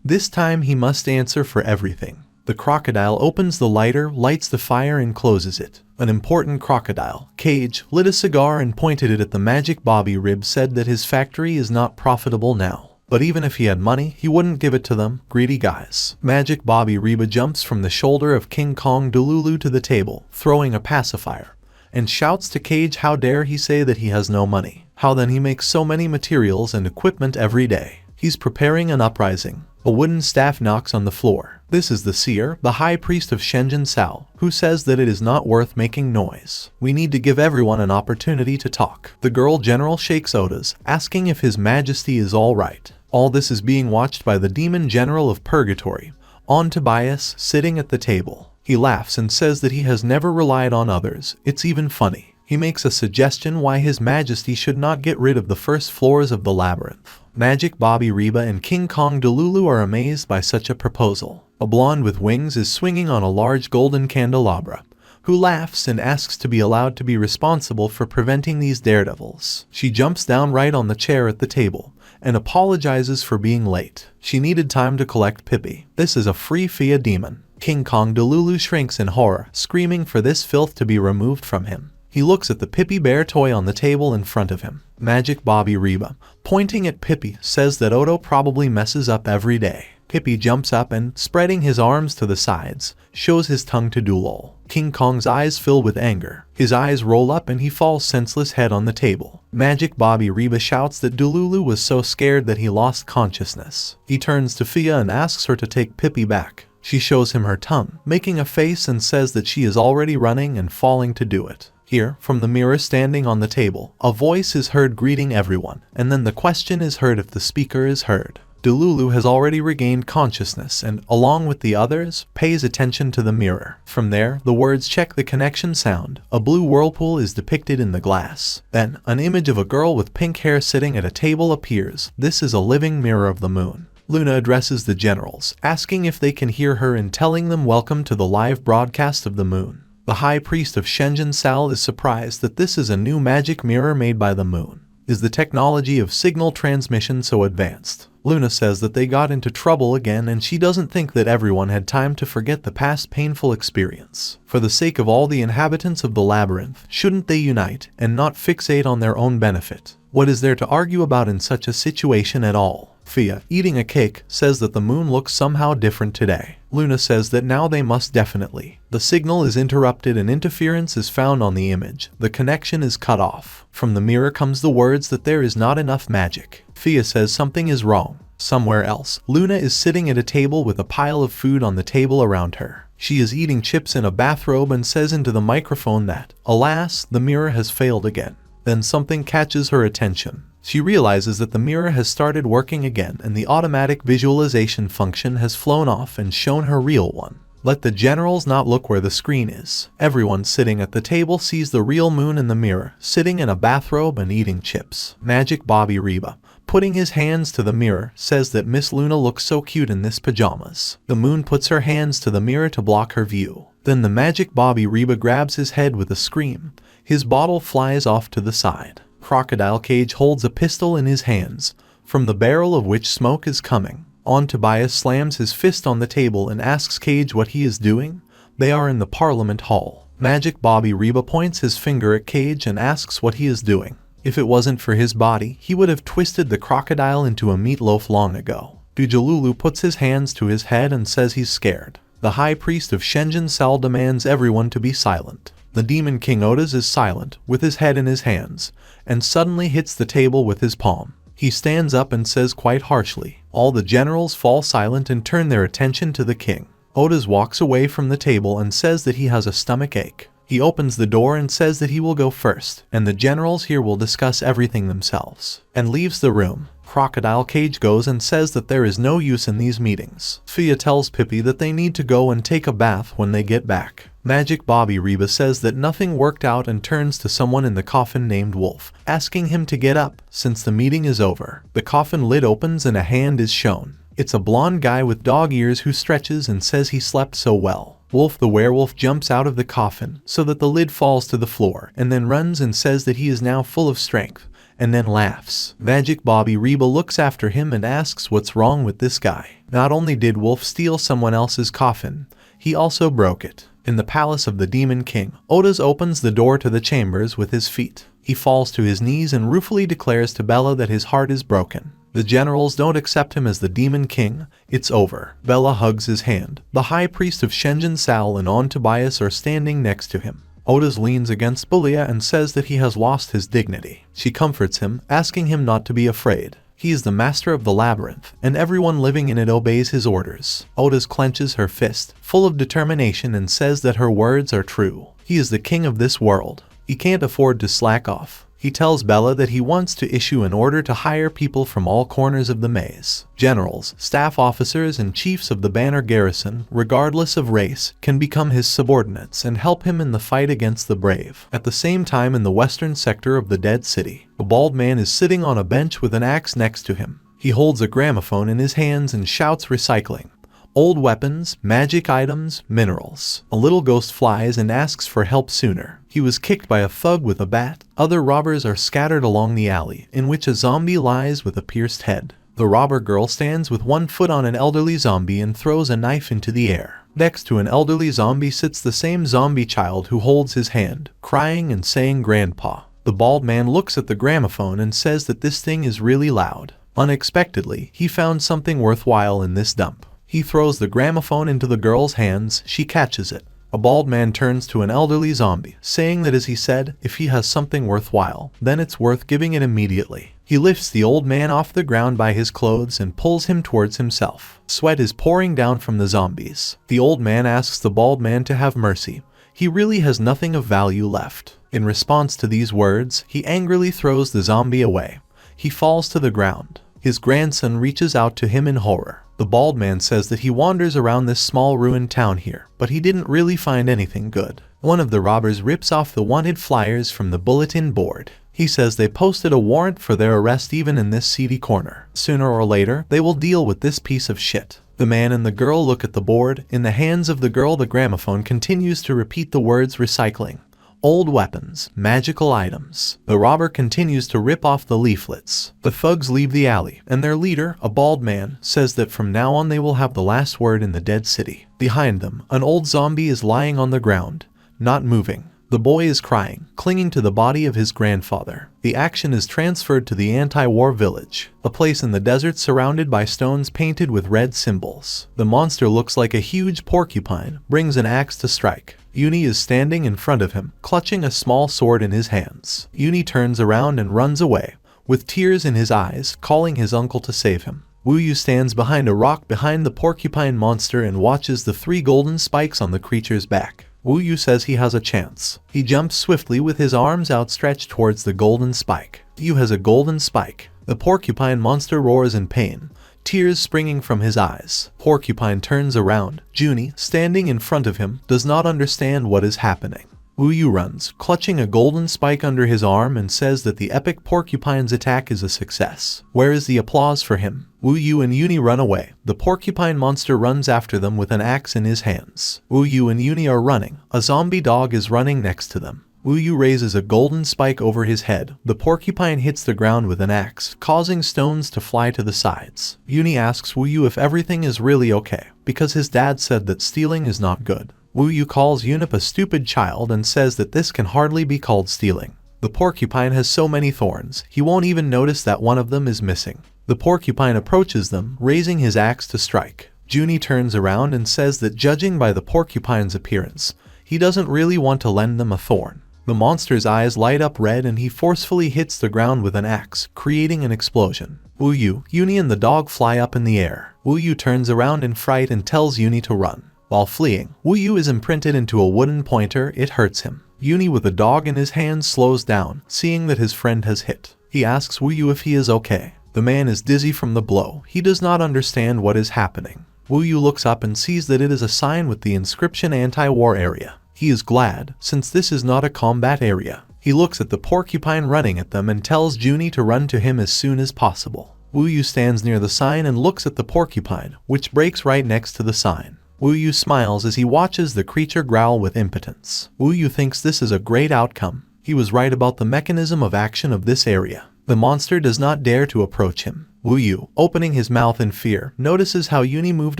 This time he must answer for everything. The crocodile opens the lighter, lights the fire and closes it. An important crocodile, Cage, lit a cigar and pointed it at the Magic Bobby Rib said that his factory is not profitable now. But even if he had money, he wouldn't give it to them, greedy guys. Magic Bobby Reba jumps from the shoulder of King Kong Delulu to the table, throwing a pacifier, and shouts to Cage how dare he say that he has no money. How then he makes so many materials and equipment every day. He's preparing an uprising. A wooden staff knocks on the floor. This is the seer, the high priest of Shenzhen Sao, who says that it is not worth making noise. We need to give everyone an opportunity to talk. The girl general shakes Oda's, asking if his majesty is all right. All this is being watched by the demon general of purgatory, on Tobias, sitting at the table. He laughs and says that he has never relied on others. It's even funny. He makes a suggestion why his majesty should not get rid of the first floors of the labyrinth. Magic Bobby Reba and King Kong Delulu are amazed by such a proposal. A blonde with wings is swinging on a large golden candelabra, who laughs and asks to be allowed to be responsible for preventing these daredevils. She jumps down right on the chair at the table and apologizes for being late. She needed time to collect Pippi. This is a free Fia demon. King Kong Delulu shrinks in horror, screaming for this filth to be removed from him. He looks at the Pippi bear toy on the table in front of him. Magic Bobby Reba, pointing at Pippi, says that Odo probably messes up every day. Pippi jumps up and, spreading his arms to the sides, shows his tongue to Dulol. King Kong's eyes fill with anger. His eyes roll up and he falls senseless head on the table. Magic Bobby Reba shouts that Dululu was so scared that he lost consciousness. He turns to Fia and asks her to take Pippi back. She shows him her tongue, making a face and says that she is already running and falling to do it. Here, from the mirror standing on the table, a voice is heard greeting everyone, and then the question is heard if the speaker is heard. Delulu has already regained consciousness and, along with the others, pays attention to the mirror. From there, the words check the connection sound. A blue whirlpool is depicted in the glass. Then, an image of a girl with pink hair sitting at a table appears. This is a living mirror of the moon. Luna addresses the generals, asking if they can hear her and telling them welcome to the live broadcast of the moon. The high priest of Shenzhen Sal is surprised that this is a new magic mirror made by the moon. Is the technology of signal transmission so advanced? Luna says that they got into trouble again and she doesn't think that everyone had time to forget the past painful experience. For the sake of all the inhabitants of the labyrinth, shouldn't they unite and not fixate on their own benefit? What is there to argue about in such a situation at all? Fia, eating a cake, says that the moon looks somehow different today. Luna says that now they must definitely. The signal is interrupted and interference is found on the image. The connection is cut off. From the mirror comes the words that there is not enough magic. Fia says something is wrong. Somewhere else, Luna is sitting at a table with a pile of food on the table around her. She is eating chips in a bathrobe and says into the microphone that, alas, the mirror has failed again. Then something catches her attention. She realizes that the mirror has started working again and the automatic visualization function has flown off and shown her real one. Let the generals not look where the screen is. Everyone sitting at the table sees the real moon in the mirror, sitting in a bathrobe and eating chips. Magic Bobby Reba, putting his hands to the mirror, says that Miss Luna looks so cute in this pajamas. The moon puts her hands to the mirror to block her view. Then the Magic Bobby Reba grabs his head with a scream. His bottle flies off to the side. Crocodile Cage holds a pistol in his hands, from the barrel of which smoke is coming. On Tobias slams his fist on the table and asks Cage what he is doing. They are in the Parliament Hall. Magic Bobby Reba points his finger at Cage and asks what he is doing. If it wasn't for his body, he would have twisted the crocodile into a meatloaf long ago. Dujalulu puts his hands to his head and says he's scared. The high priest of Shenzhen Sal demands everyone to be silent. The demon king Otis is silent, with his head in his hands, and suddenly hits the table with his palm. He stands up and says quite harshly. All the generals fall silent and turn their attention to the king. Otis walks away from the table and says that he has a stomach ache. He opens the door and says that he will go first, and the generals here will discuss everything themselves, and leaves the room. Crocodile Cage goes and says that there is no use in these meetings. Fia tells Pippi that they need to go and take a bath when they get back. Magic Bobby Reba says that nothing worked out and turns to someone in the coffin named Wolf, asking him to get up, since the meeting is over. The coffin lid opens and a hand is shown. It's a blonde guy with dog ears who stretches and says he slept so well. Wolf the werewolf jumps out of the coffin, so that the lid falls to the floor, and then runs and says that he is now full of strength, and then laughs. Magic Bobby Reba looks after him and asks what's wrong with this guy. Not only did Wolf steal someone else's coffin, he also broke it. In the palace of the Demon King, Otis opens the door to the chambers with his feet. He falls to his knees and ruefully declares to Bella that his heart is broken. The generals don't accept him as the Demon King. It's over. Bella hugs his hand. The high priest of Shenzhen Sal and On Tobias are standing next to him. Otis leans against Bulia and says that he has lost his dignity. She comforts him, asking him not to be afraid. He is the master of the labyrinth, and everyone living in it obeys his orders. Otis clenches her fist, full of determination, and says that her words are true. He is the king of this world. He can't afford to slack off. He tells Bella that he wants to issue an order to hire people from all corners of the maze. Generals, staff officers, and chiefs of the Banner garrison, regardless of race, can become his subordinates and help him in the fight against the brave. At the same time, in the western sector of the Dead City, a bald man is sitting on a bench with an axe next to him. He holds a gramophone in his hands and shouts recycling. Old weapons, magic items, minerals. A little ghost flies and asks for help sooner. He was kicked by a thug with a bat. Other robbers are scattered along the alley, in which a zombie lies with a pierced head. The robber girl stands with one foot on an elderly zombie and throws a knife into the air. Next to an elderly zombie sits the same zombie child who holds his hand, crying and saying "Grandpa." The bald man looks at the gramophone and says that this thing is really loud. Unexpectedly, he found something worthwhile in this dump. He throws the gramophone into the girl's hands. She catches it. A bald man turns to an elderly zombie, saying that, as he said, if he has something worthwhile, then it's worth giving it immediately. He lifts the old man off the ground by his clothes and pulls him towards himself. Sweat is pouring down from the zombies. The old man asks the bald man to have mercy. He really has nothing of value left. In response to these words, he angrily throws the zombie away. He falls to the ground. His grandson reaches out to him in horror. The bald man says that he wanders around this small ruined town here, but he didn't really find anything good. One of the robbers rips off the wanted flyers from the bulletin board. He says they posted a warrant for their arrest even in this seedy corner. Sooner or later, they will deal with this piece of shit. The man and the girl look at the board. In the hands of the girl, the gramophone continues to repeat the words recycling. Old weapons, magical items. The robber continues to rip off the leaflets. The thugs leave the alley, and their leader, a bald man, says that from now on they will have the last word in the Dead City. Behind them, an old zombie is lying on the ground, not moving. The boy is crying, clinging to the body of his grandfather. The action is transferred to the anti-war village, a place in the desert surrounded by stones painted with red symbols. The monster looks like a huge porcupine, brings an axe to strike. Uni is standing in front of him, clutching a small sword in his hands. Uni turns around and runs away, with tears in his eyes, calling his uncle to save him. Wuyu stands behind a rock behind the porcupine monster and watches the 3 golden spikes on the creature's back. Wuyu says he has a chance. He jumps swiftly with his arms outstretched towards the golden spike. Yu has a golden spike. The porcupine monster roars in pain, tears springing from his eyes. Porcupine turns around. Junie, standing in front of him, does not understand what is happening. Wuyu runs, clutching a golden spike under his arm, and says that the epic porcupine's attack is a success. Where is the applause for him? Wuyu and Uni run away. The porcupine monster runs after them with an axe in his hands. Wuyu and Uni are running. A zombie dog is running next to them. Wuyu raises a golden spike over his head. The porcupine hits the ground with an axe, causing stones to fly to the sides. Uni asks Wuyu if everything is really okay, because his dad said that stealing is not good. Wuyu calls Unip a stupid child and says that this can hardly be called stealing. The porcupine has so many thorns, he won't even notice that one of them is missing. The porcupine approaches them, raising his axe to strike. Junie turns around and says that judging by the porcupine's appearance, he doesn't really want to lend them a thorn. The monster's eyes light up red and he forcefully hits the ground with an axe, creating an explosion. Wuyu, Uni and the dog fly up in the air. Wuyu turns around in fright and tells Uni to run. While fleeing, Wuyu is imprinted into a wooden pointer. It hurts him. Uni with the dog in his hands slows down, seeing that his friend has hit. He asks Wuyu if he is okay. The man is dizzy from the blow. He does not understand what is happening. Wuyu looks up and sees that it is a sign with the inscription anti-war area. He is glad, since this is not a combat area. He looks at the porcupine running at them and tells Junie to run to him as soon as possible. Wuyu stands near the sign and looks at the porcupine, which breaks right next to the sign. Wuyu smiles as he watches the creature growl with impotence. Wuyu thinks this is a great outcome. He was right about the mechanism of action of this area. The monster does not dare to approach him. Wuyu, opening his mouth in fear, notices how Uni moved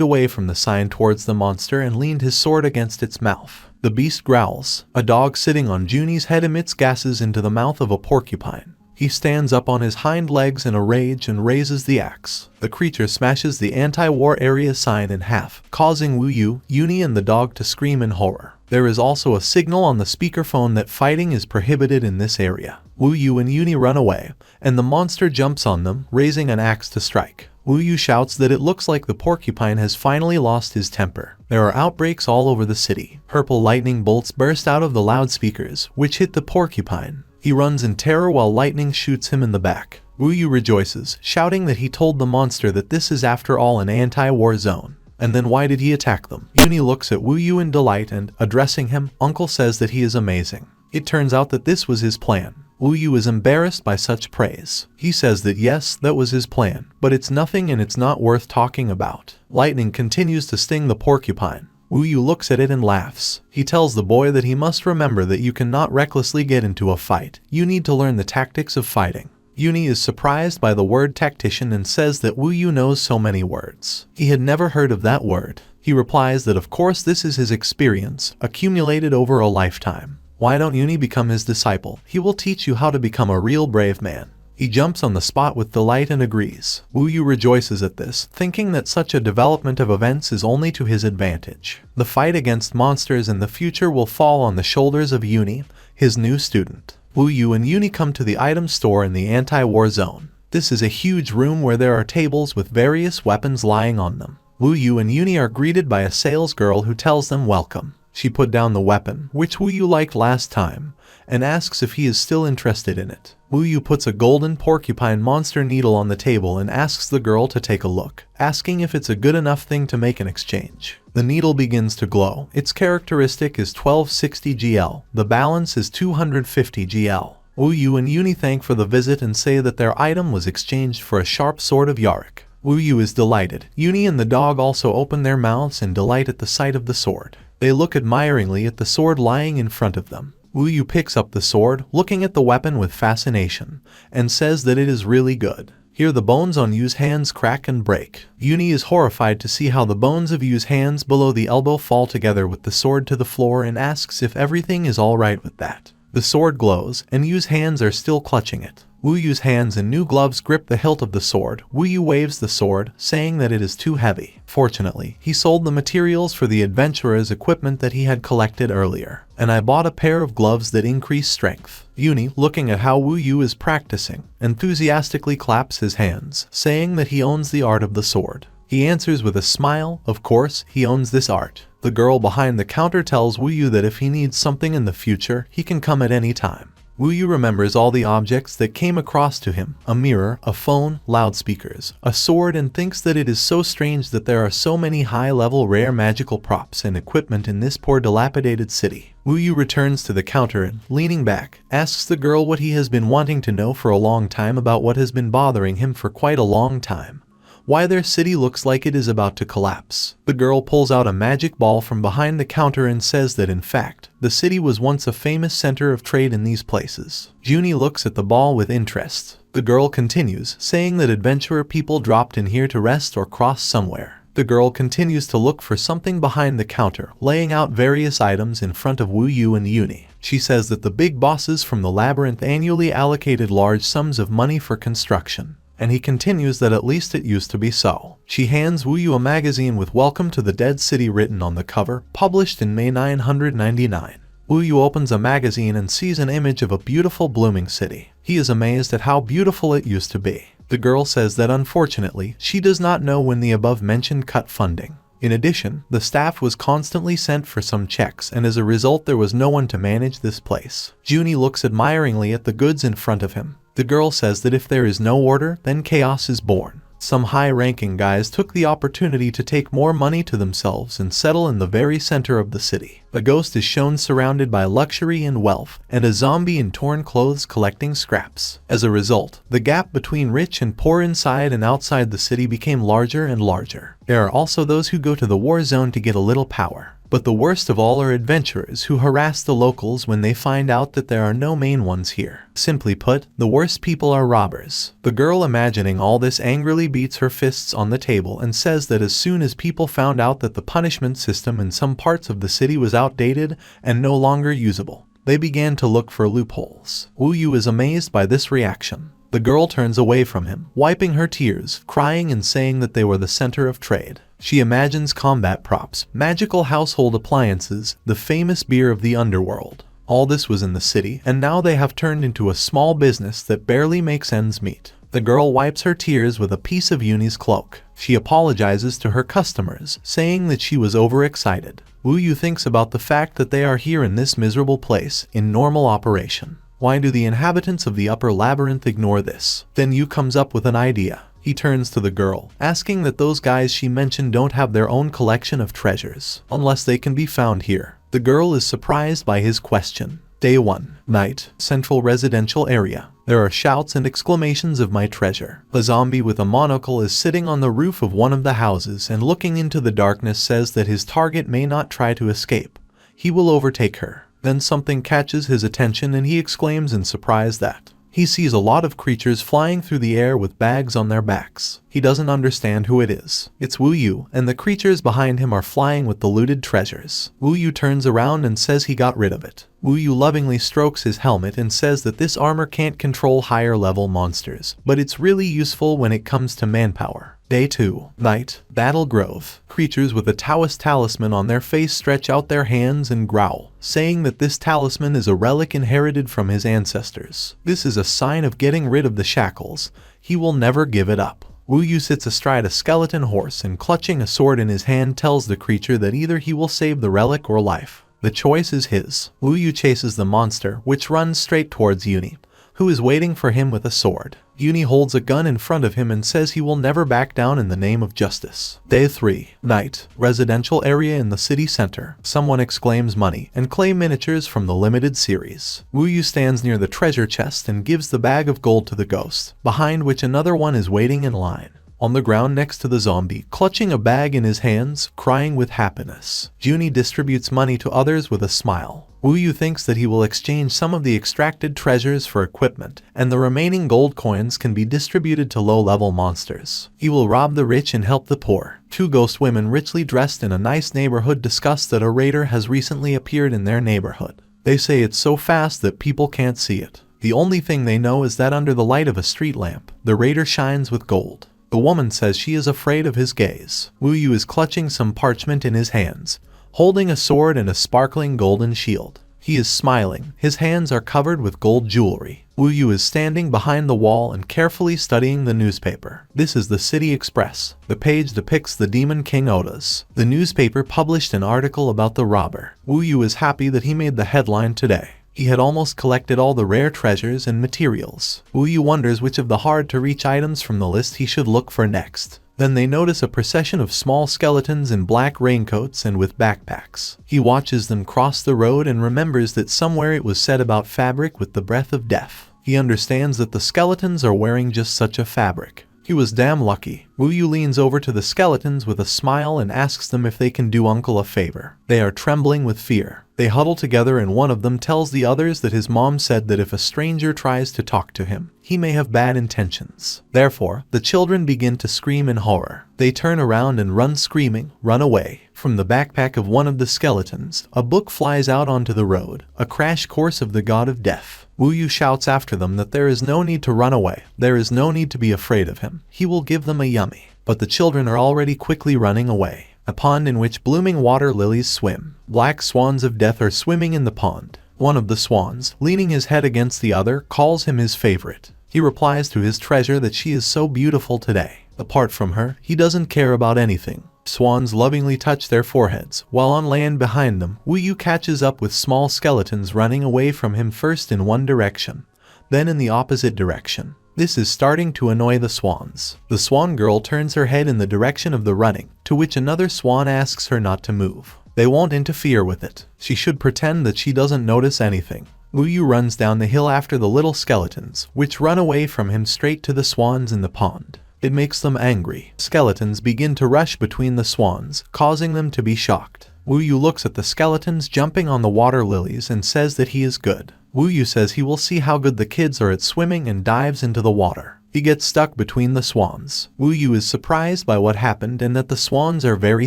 away from the sign towards the monster and leaned his sword against its mouth. The beast growls. A dog sitting on Junie's head emits gases into the mouth of a porcupine. He stands up on his hind legs in a rage and raises the axe. The creature smashes the anti-war area sign in half, causing Wuyu, Uni and the dog to scream in horror. There is also a signal on the speakerphone that fighting is prohibited in this area. Wu Yu and Uni run away, and the monster jumps on them, raising an axe to strike. Wu Yu shouts that it looks like the porcupine has finally lost his temper. There are outbreaks all over the city. Purple lightning bolts burst out of the loudspeakers, which hit the porcupine. He runs in terror while lightning shoots him in the back. Wu Yu rejoices, shouting that he told the monster that this is after all an anti-war zone. And then why did he attack them? Uni looks at Wu Yu in delight and, addressing him, Uncle says that he is amazing. It turns out that this was his plan. Wu Yu is embarrassed by such praise. He says that yes, that was his plan, but it's nothing and it's not worth talking about. Lightning continues to sting the porcupine. Wu Yu looks at it and laughs. He tells the boy that he must remember that you cannot recklessly get into a fight. You need to learn the tactics of fighting. Uni is surprised by the word tactician and says that Wu Yu knows so many words. He had never heard of that word. He replies that of course this is his experience, accumulated over a lifetime. Why don't Uni become his disciple? He will teach you how to become a real brave man. He jumps on the spot with delight and agrees. Wu Yu rejoices at this, thinking that such a development of events is only to his advantage. The fight against monsters in the future will fall on the shoulders of Uni, his new student. Wu Yu and Uni come to the item store in the anti-war zone. This is a huge room where there are tables with various weapons lying on them. Wu Yu and Uni are greeted by a sales girl who tells them welcome. She put down the weapon, which Wu Yu liked last time, and asks if he is still interested in it. Wu Yu puts a golden porcupine monster needle on the table and asks the girl to take a look, asking if it's a good enough thing to make an exchange. The needle begins to glow. Its characteristic is 1260 GL. The balance is 250 GL. Wu Yu and Uni thank for the visit and say that their item was exchanged for a sharp sword of Yarick. Wu Yu is delighted. Uni and the dog also open their mouths in delight at the sight of the sword. They look admiringly at the sword lying in front of them. Wu Yu picks up the sword, looking at the weapon with fascination, and says that it is really good. Here the bones on Yu's hands crack and break. Uni is horrified to see how the bones of Yu's hands below the elbow fall together with the sword to the floor and asks if everything is alright with that. The sword glows, and Yu's hands are still clutching it. Wu Yu's hands in new gloves grip the hilt of the sword. Wu Yu waves the sword, saying that it is too heavy. Fortunately, he sold the materials for the adventurer's equipment that he had collected earlier, and I bought a pair of gloves that increase strength. Uni, looking at how Wu Yu is practicing, enthusiastically claps his hands, saying that he owns the art of the sword. He answers with a smile, of course, he owns this art. The girl behind the counter tells Wu Yu that if he needs something in the future, he can come at any time. Wu Yu remembers all the objects that came across to him, a mirror, a phone, loudspeakers, a sword, and thinks that it is so strange that there are so many high-level rare magical props and equipment in this poor dilapidated city. Wu Yu returns to the counter and, leaning back, asks the girl what he has been wanting to know for a long time about what has been bothering him for quite a long time. Why their city looks like it is about to collapse. The girl pulls out a magic ball from behind the counter and says that in fact, the city was once a famous center of trade in these places. Junie looks at the ball with interest. The girl continues, saying that adventurer people dropped in here to rest or cross somewhere. The girl continues to look for something behind the counter, laying out various items in front of Wu Yu and Uni. She says that the big bosses from the labyrinth annually allocated large sums of money for construction. And he continues that at least it used to be so. She hands Wu Yu a magazine with Welcome to the Dead City written on the cover, published in May 999. Wu Yu opens a magazine and sees an image of a beautiful blooming city. He is amazed at how beautiful it used to be. The girl says that unfortunately, she does not know when the above-mentioned cut funding. In addition, the staff was constantly sent for some checks, and as a result there was no one to manage this place. Junie looks admiringly at the goods in front of him. The girl says that if there is no order, then chaos is born. Some high-ranking guys took the opportunity to take more money to themselves and settle in the very center of the city. A ghost is shown surrounded by luxury and wealth, and a zombie in torn clothes collecting scraps. As a result, the gap between rich and poor inside and outside the city became larger and larger. There are also those who go to the war zone to get a little power. But the worst of all are adventurers who harass the locals when they find out that there are no main ones here. Simply put, the worst people are robbers. The girl, imagining all this, angrily beats her fists on the table and says that as soon as people found out that the punishment system in some parts of the city was outdated and no longer usable, they began to look for loopholes. Wu Yu is amazed by this reaction. The girl turns away from him, wiping her tears, crying and saying that they were the center of trade. She imagines combat props, magical household appliances, the famous beer of the underworld. All this was in the city, and now they have turned into a small business that barely makes ends meet. The girl wipes her tears with a piece of Yuni's cloak. She apologizes to her customers, saying that she was overexcited. Wu Yu thinks about the fact that they are here in this miserable place, in normal operation. Why do the inhabitants of the upper labyrinth ignore this? Then Yu comes up with an idea. He turns to the girl, asking that those guys she mentioned don't have their own collection of treasures, unless they can be found here. The girl is surprised by his question. Day 1. Night. Central residential area. There are shouts and exclamations of my treasure. A zombie with a monocle is sitting on the roof of one of the houses and looking into the darkness says that his target may not try to escape. He will overtake her. Then something catches his attention and he exclaims in surprise that he sees a lot of creatures flying through the air with bags on their backs. He doesn't understand who it is. It's Wu Yu, and the creatures behind him are flying with the looted treasures. Wu Yu turns around and says he got rid of it. Wu Yu lovingly strokes his helmet and says that this armor can't control higher level monsters, but it's really useful when it comes to manpower. Day 2. Night. Battle Grove. Creatures with a Taoist talisman on their face stretch out their hands and growl, saying that this talisman is a relic inherited from his ancestors. This is a sign of getting rid of the shackles. He will never give it up. Wu Yu sits astride a skeleton horse and clutching a sword in his hand tells the creature that either he will save the relic or life. The choice is his. Wu Yu chases the monster, which runs straight towards Yuni, who is waiting for him with a sword. Yuni holds a gun in front of him and says he will never back down in the name of justice. Day 3. Night. Residential area in the city center. Someone exclaims money and clay miniatures from the limited series. Wu Yu stands near the treasure chest and gives the bag of gold to the ghost, behind which another one is waiting in line. On the ground next to the zombie, clutching a bag in his hands, crying with happiness, Yuni distributes money to others with a smile. Wu Yu thinks that he will exchange some of the extracted treasures for equipment, and the remaining gold coins can be distributed to low-level monsters. He will rob the rich and help the poor. Two ghost women richly dressed in a nice neighborhood discuss that a raider has recently appeared in their neighborhood. They say it's so fast that people can't see it. The only thing they know is that under the light of a street lamp, the raider shines with gold. The woman says she is afraid of his gaze. Wu Yu is clutching some parchment in his hands, holding a sword and a sparkling golden shield. He is smiling. His hands are covered with gold jewelry. Wu Yu is standing behind the wall and carefully studying the newspaper. This is the City Express. The page depicts the Demon King Oda's. The newspaper published an article about the robber. Wu Yu is happy that he made the headline today. He had almost collected all the rare treasures and materials. Wu Yu wonders which of the hard-to-reach items from the list he should look for next. Then they notice a procession of small skeletons in black raincoats and with backpacks. He watches them cross the road and remembers that somewhere it was said about fabric with the breath of death. He understands that the skeletons are wearing just such a fabric. He was damn lucky. Wu Yu leans over to the skeletons with a smile and asks them if they can do Uncle a favor. They are trembling with fear. They huddle together and one of them tells the others that his mom said that if a stranger tries to talk to him, he may have bad intentions. Therefore, the children begin to scream in horror. They turn around and run screaming, run away. From the backpack of one of the skeletons, a book flies out onto the road, a crash course of the god of death. Wu Yu shouts after them that there is no need to run away. There is no need to be afraid of him. He will give them a yummy. But the children are already quickly running away. A pond in which blooming water lilies swim. Black swans of death are swimming in the pond. One of the swans, leaning his head against the other, calls him his favorite. He replies to his treasure that she is so beautiful today. Apart from her, he doesn't care about anything. Swans lovingly touch their foreheads, while on land behind them, Wu Yu catches up with small skeletons running away from him first in one direction, then in the opposite direction. This is starting to annoy the swans. The swan girl turns her head in the direction of the running, to which another swan asks her not to move. They won't interfere with it. She should pretend that she doesn't notice anything. Wu Yu runs down the hill after the little skeletons, which run away from him straight to the swans in the pond. It makes them angry. Skeletons begin to rush between the swans, causing them to be shocked. Wu Yu looks at the skeletons jumping on the water lilies and says that he is good. Wu Yu says he will see how good the kids are at swimming and dives into the water. He gets stuck between the swans. Wu Yu is surprised by what happened and that the swans are very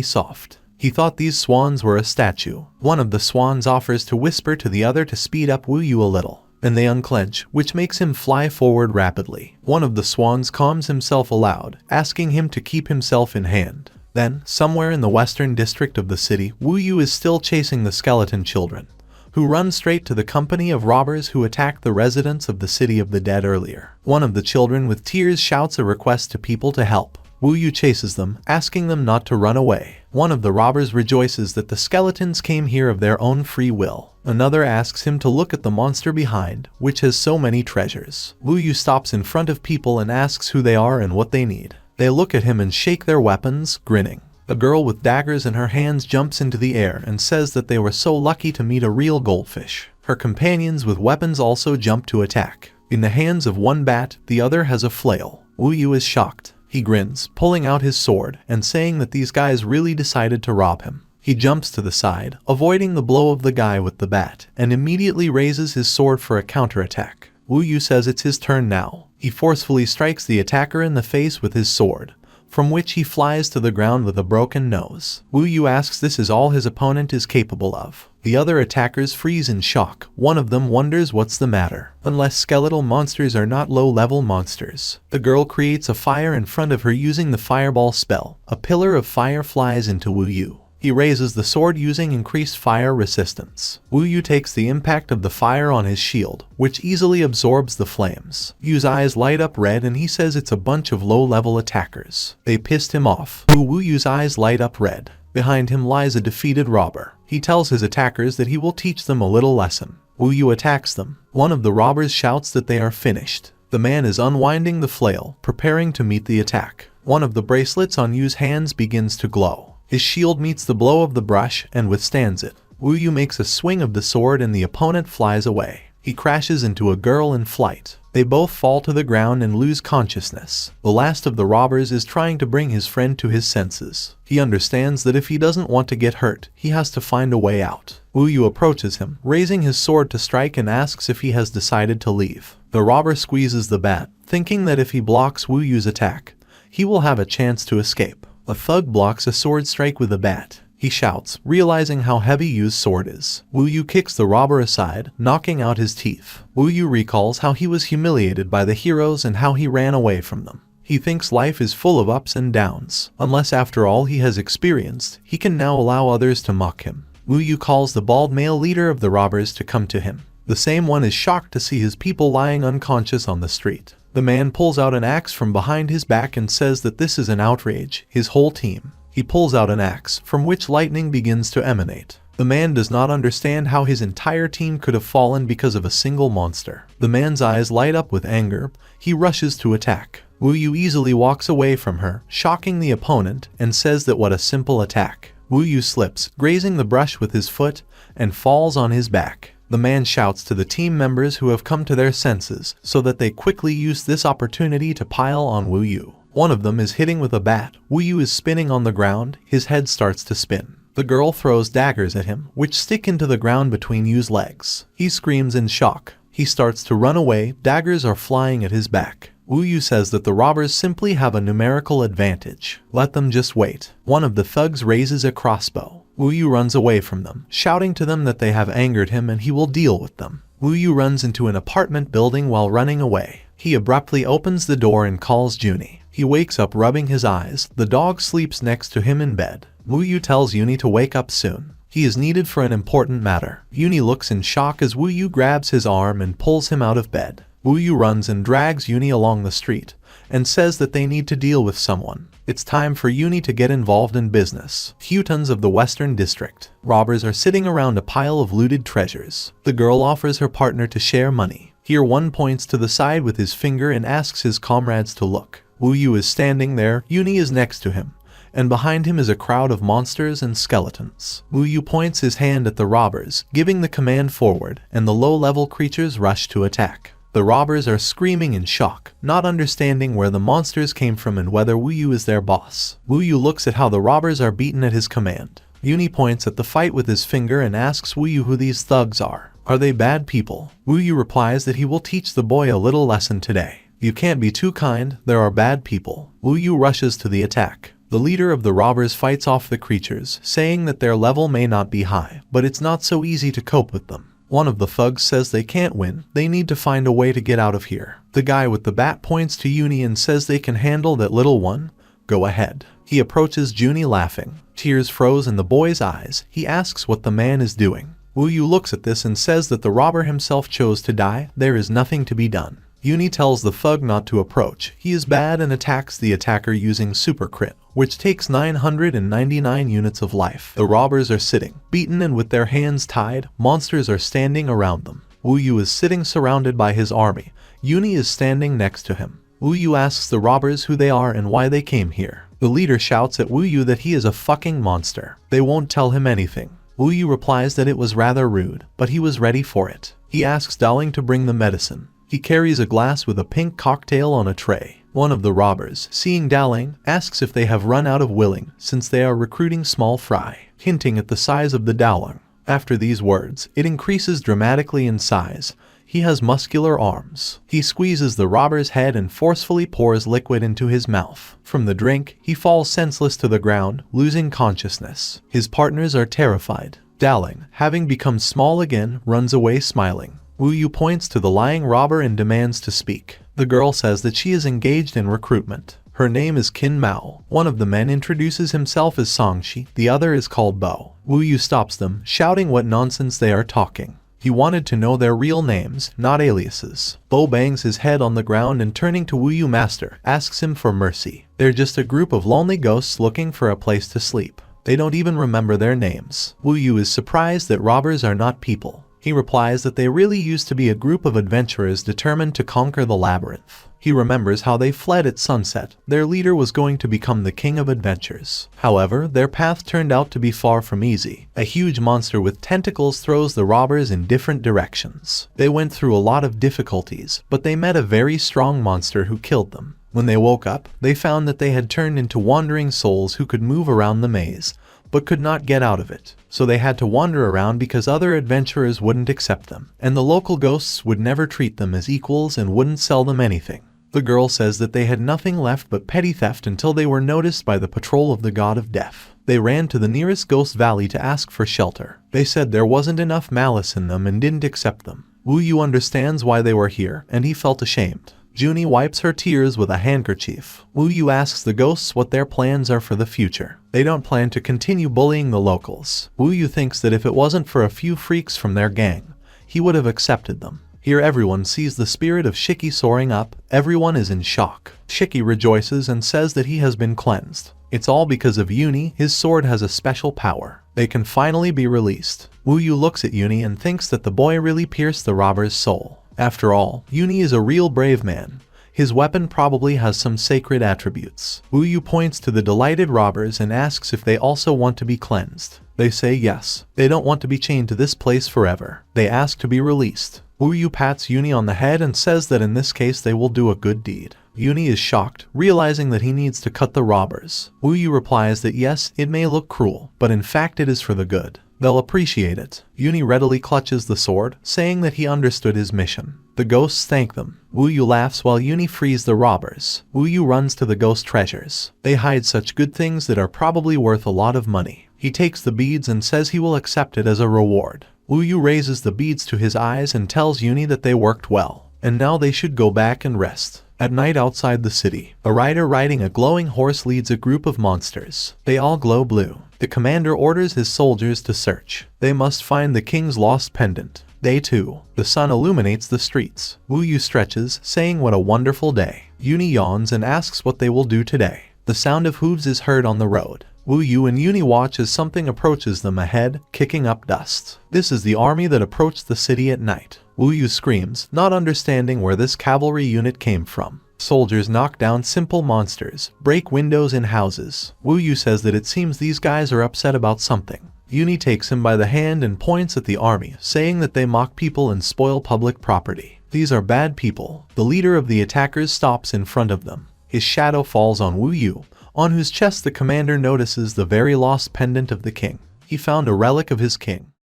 soft. He thought these swans were a statue. One of the swans offers to whisper to the other to speed up Wu Yu a little. and they unclench, which makes him fly forward rapidly. One of the swans calms himself aloud, asking him to keep himself in hand. Then, somewhere in the western district of the city, Wu Yu is still chasing the skeleton children, who run straight to the company of robbers who attacked the residents of the City of the Dead earlier. One of the children with tears shouts a request to people to help. Wu Yu chases them, asking them not to run away. One of the robbers rejoices that the skeletons came here of their own free will. Another asks him to look at the monster behind, which has so many treasures. Wu Yu stops in front of people and asks who they are and what they need. They look at him and shake their weapons, grinning. A girl with daggers in her hands jumps into the air and says that they were so lucky to meet a real goldfish. Her companions with weapons also jump to attack. In the hands of one bat, the other has a flail. Wu Yu is shocked. He grins, pulling out his sword and saying that these guys really decided to rob him. He jumps to the side, avoiding the blow of the guy with the bat, and immediately raises his sword for a counterattack. Wu Yu says it's his turn now. He forcefully strikes the attacker in the face with his sword, from which he flies to the ground with a broken nose. Wu Yu asks this is all his opponent is capable of. The other attackers freeze in shock. One of them wonders what's the matter. Unless skeletal monsters are not low-level monsters. The girl creates a fire in front of her using the fireball spell. A pillar of fire flies into Wu Yu. He raises the sword using increased fire resistance. Wu Yu takes the impact of the fire on his shield, which easily absorbs the flames. Yu's eyes light up red and he says it's a bunch of low-level attackers. They pissed him off. Wu Yu's eyes light up red. Behind him lies a defeated robber. He tells his attackers that he will teach them a little lesson. Wu Yu attacks them. One of the robbers shouts that they are finished. The man is unwinding the flail, preparing to meet the attack. One of the bracelets on Yu's hands begins to glow. His shield meets the blow of the brush and withstands it. Wu Yu makes a swing of the sword and the opponent flies away. He crashes into a girl in flight. They both fall to the ground and lose consciousness. The last of the robbers is trying to bring his friend to his senses. He understands that if he doesn't want to get hurt, he has to find a way out. Wu Yu approaches him, raising his sword to strike and asks if he has decided to leave. The robber squeezes the bat, thinking that if he blocks Wu Yu's attack, he will have a chance to escape. A thug blocks a sword strike with a bat. He shouts, realizing how heavy Yu's sword is. Wu Yu kicks the robber aside, knocking out his teeth. Wu Yu recalls how he was humiliated by the heroes and how he ran away from them. He thinks life is full of ups and downs. Unless after all he has experienced, he can now allow others to mock him. Wu Yu calls the bald male leader of the robbers to come to him. The same one is shocked to see his people lying unconscious on the street. The man pulls out an axe from behind his back and says that this is an outrage, his whole team. He pulls out an axe, from which lightning begins to emanate. The man does not understand how his entire team could have fallen because of a single monster. The man's eyes light up with anger. He rushes to attack. Wu Yu easily walks away from her, shocking the opponent, and says that what a simple attack. Wu Yu slips, grazing the brush with his foot, and falls on his back. The man shouts to the team members who have come to their senses, so that they quickly use this opportunity to pile on Wu Yu. One of them is hitting with a bat. Wu Yu is spinning on the ground. His head starts to spin. The girl throws daggers at him, which stick into the ground between Yu's legs. He screams in shock. He starts to run away. Daggers are flying at his back. Wu Yu says that the robbers simply have a numerical advantage. Let them just wait. One of the thugs raises a crossbow. Wu Yu runs away from them, shouting to them that they have angered him and he will deal with them. Wu Yu runs into an apartment building while running away. He abruptly opens the door and calls Junie. He wakes up rubbing his eyes. The dog sleeps next to him in bed. Wu Yu tells Junie to wake up soon. He is needed for an important matter. Junie looks in shock as Wu Yu grabs his arm and pulls him out of bed. Wu Yu runs and drags Junie along the street, and says that they need to deal with someone. It's time for Junie to get involved in business. Futons of the Western District. Robbers are sitting around a pile of looted treasures. The girl offers her partner to share money. Here one points to the side with his finger and asks his comrades to look. Wu Yu is standing there. Junie is next to him, and behind him is a crowd of monsters and skeletons. Wu Yu points his hand at the robbers, giving the command forward, and the low-level creatures rush to attack. The robbers are screaming in shock, not understanding where the monsters came from and whether Wu Yu is their boss. Wu Yu looks at how the robbers are beaten at his command. Junie points at the fight with his finger and asks Wu Yu who these thugs are. Are they bad people? Wu Yu replies that he will teach the boy a little lesson today. You can't be too kind, there are bad people. Wu Yu rushes to the attack. The leader of the robbers fights off the creatures, saying that their level may not be high, but it's not so easy to cope with them. One of the thugs says they can't win, they need to find a way to get out of here. The guy with the bat points to Uni and says they can handle that little one. Go ahead. He approaches Juni laughing. Tears froze in the boy's eyes. He asks what the man is doing. Wu Yu looks at this and says that the robber himself chose to die. There is nothing to be done. Uni tells the thug not to approach. He is bad and attacks the attacker using super crit, which takes 999 units of life. The robbers are sitting, beaten and with their hands tied. Monsters are standing around them. Wu Yu is sitting surrounded by his army. Uni is standing next to him. Wu Yu asks the robbers who they are and why they came here. The leader shouts at Wu Yu that he is a fucking monster. They won't tell him anything. Wu Yu replies that it was rather rude, but he was ready for it. He asks Daling to bring the medicine. He carries a glass with a pink cocktail on a tray. One of the robbers, seeing Daling, asks if they have run out of willing since they are recruiting small fry, hinting at the size of the Daling. After these words, it increases dramatically in size. He has muscular arms. He squeezes the robber's head and forcefully pours liquid into his mouth. From the drink, he falls senseless to the ground, losing consciousness. His partners are terrified. Daling, having become small again, runs away smiling. Wu Yu points to the lying robber and demands to speak. The girl says that she is engaged in recruitment. Her name is Qin Mao. One of the men introduces himself as Songshi, the other is called Bo. Wu Yu stops them, shouting what nonsense they are talking. He wanted to know their real names, not aliases. Bo bangs his head on the ground and turning to Wu Yu Master, asks him for mercy. They're just a group of lonely ghosts looking for a place to sleep. They don't even remember their names. Wu Yu is surprised that robbers are not people. He replies that they really used to be a group of adventurers determined to conquer the labyrinth. He remembers how they fled at sunset. Their leader was going to become the king of adventures. However, their path turned out to be far from easy. A huge monster with tentacles throws the robbers in different directions. They went through a lot of difficulties, but they met a very strong monster who killed them. When they woke up, they found that they had turned into wandering souls who could move around the maze, but could not get out of it. So they had to wander around because other adventurers wouldn't accept them, and the local ghosts would never treat them as equals and wouldn't sell them anything. The girl says that they had nothing left but petty theft until they were noticed by the patrol of the god of death. They ran to the nearest ghost valley to ask for shelter. They said there wasn't enough malice in them and didn't accept them. Wu Yu understands why they were here, and he felt ashamed. Juni wipes her tears with a handkerchief. Wu Yu asks the ghosts what their plans are for the future. They don't plan to continue bullying the locals. Wu Yu thinks that if it wasn't for a few freaks from their gang, he would have accepted them. Here everyone sees the spirit of Shiki soaring up. Everyone is in shock. Shiki rejoices and says that he has been cleansed. It's all because of Uni. His sword has a special power. They can finally be released. Wu Yu looks at Uni and thinks that the boy really pierced the robber's soul. After all, Uni is a real brave man. His weapon probably has some sacred attributes. Wu Yu points to the delighted robbers and asks if they also want to be cleansed. They say yes. They don't want to be chained to this place forever. They ask to be released. Wu Yu pats Uni on the head and says that in this case they will do a good deed. Uni is shocked, realizing that he needs to cut the robbers. Wu Yu replies that yes, it may look cruel, but in fact it is for the good. They'll appreciate it. Uni readily clutches the sword, saying that he understood his mission. The ghosts thank them. Wu Yu laughs while Uni frees the robbers. Wu Yu runs to the ghost treasures. They hide such good things that are probably worth a lot of money. He takes the beads and says he will accept it as a reward. Wu Yu raises the beads to his eyes and tells Uni that they worked well, and now they should go back and rest. At night outside the city, a rider riding a glowing horse leads a group of monsters. They all glow blue. The commander orders his soldiers to search. They must find the king's lost pendant. Day 2. The sun illuminates the streets. Wu Yu stretches, saying what a wonderful day. Uni yawns and asks what they will do today. The sound of hooves is heard on the road. Wu Yu and Uni watch as something approaches them ahead, kicking up dust. This is the army that approached the city at night. Wu Yu screams, not understanding where this cavalry unit came from. Soldiers knock down simple monsters, break windows in houses. Wu Yu says that it seems these guys are upset about something. Uni takes him by the hand and points at the army, saying that they mock people and spoil public property. These are bad people. The leader of the attackers stops in front of them. His shadow falls on Wu Yu, on whose chest the commander notices the very lost pendant of the king. He found a relic of his king.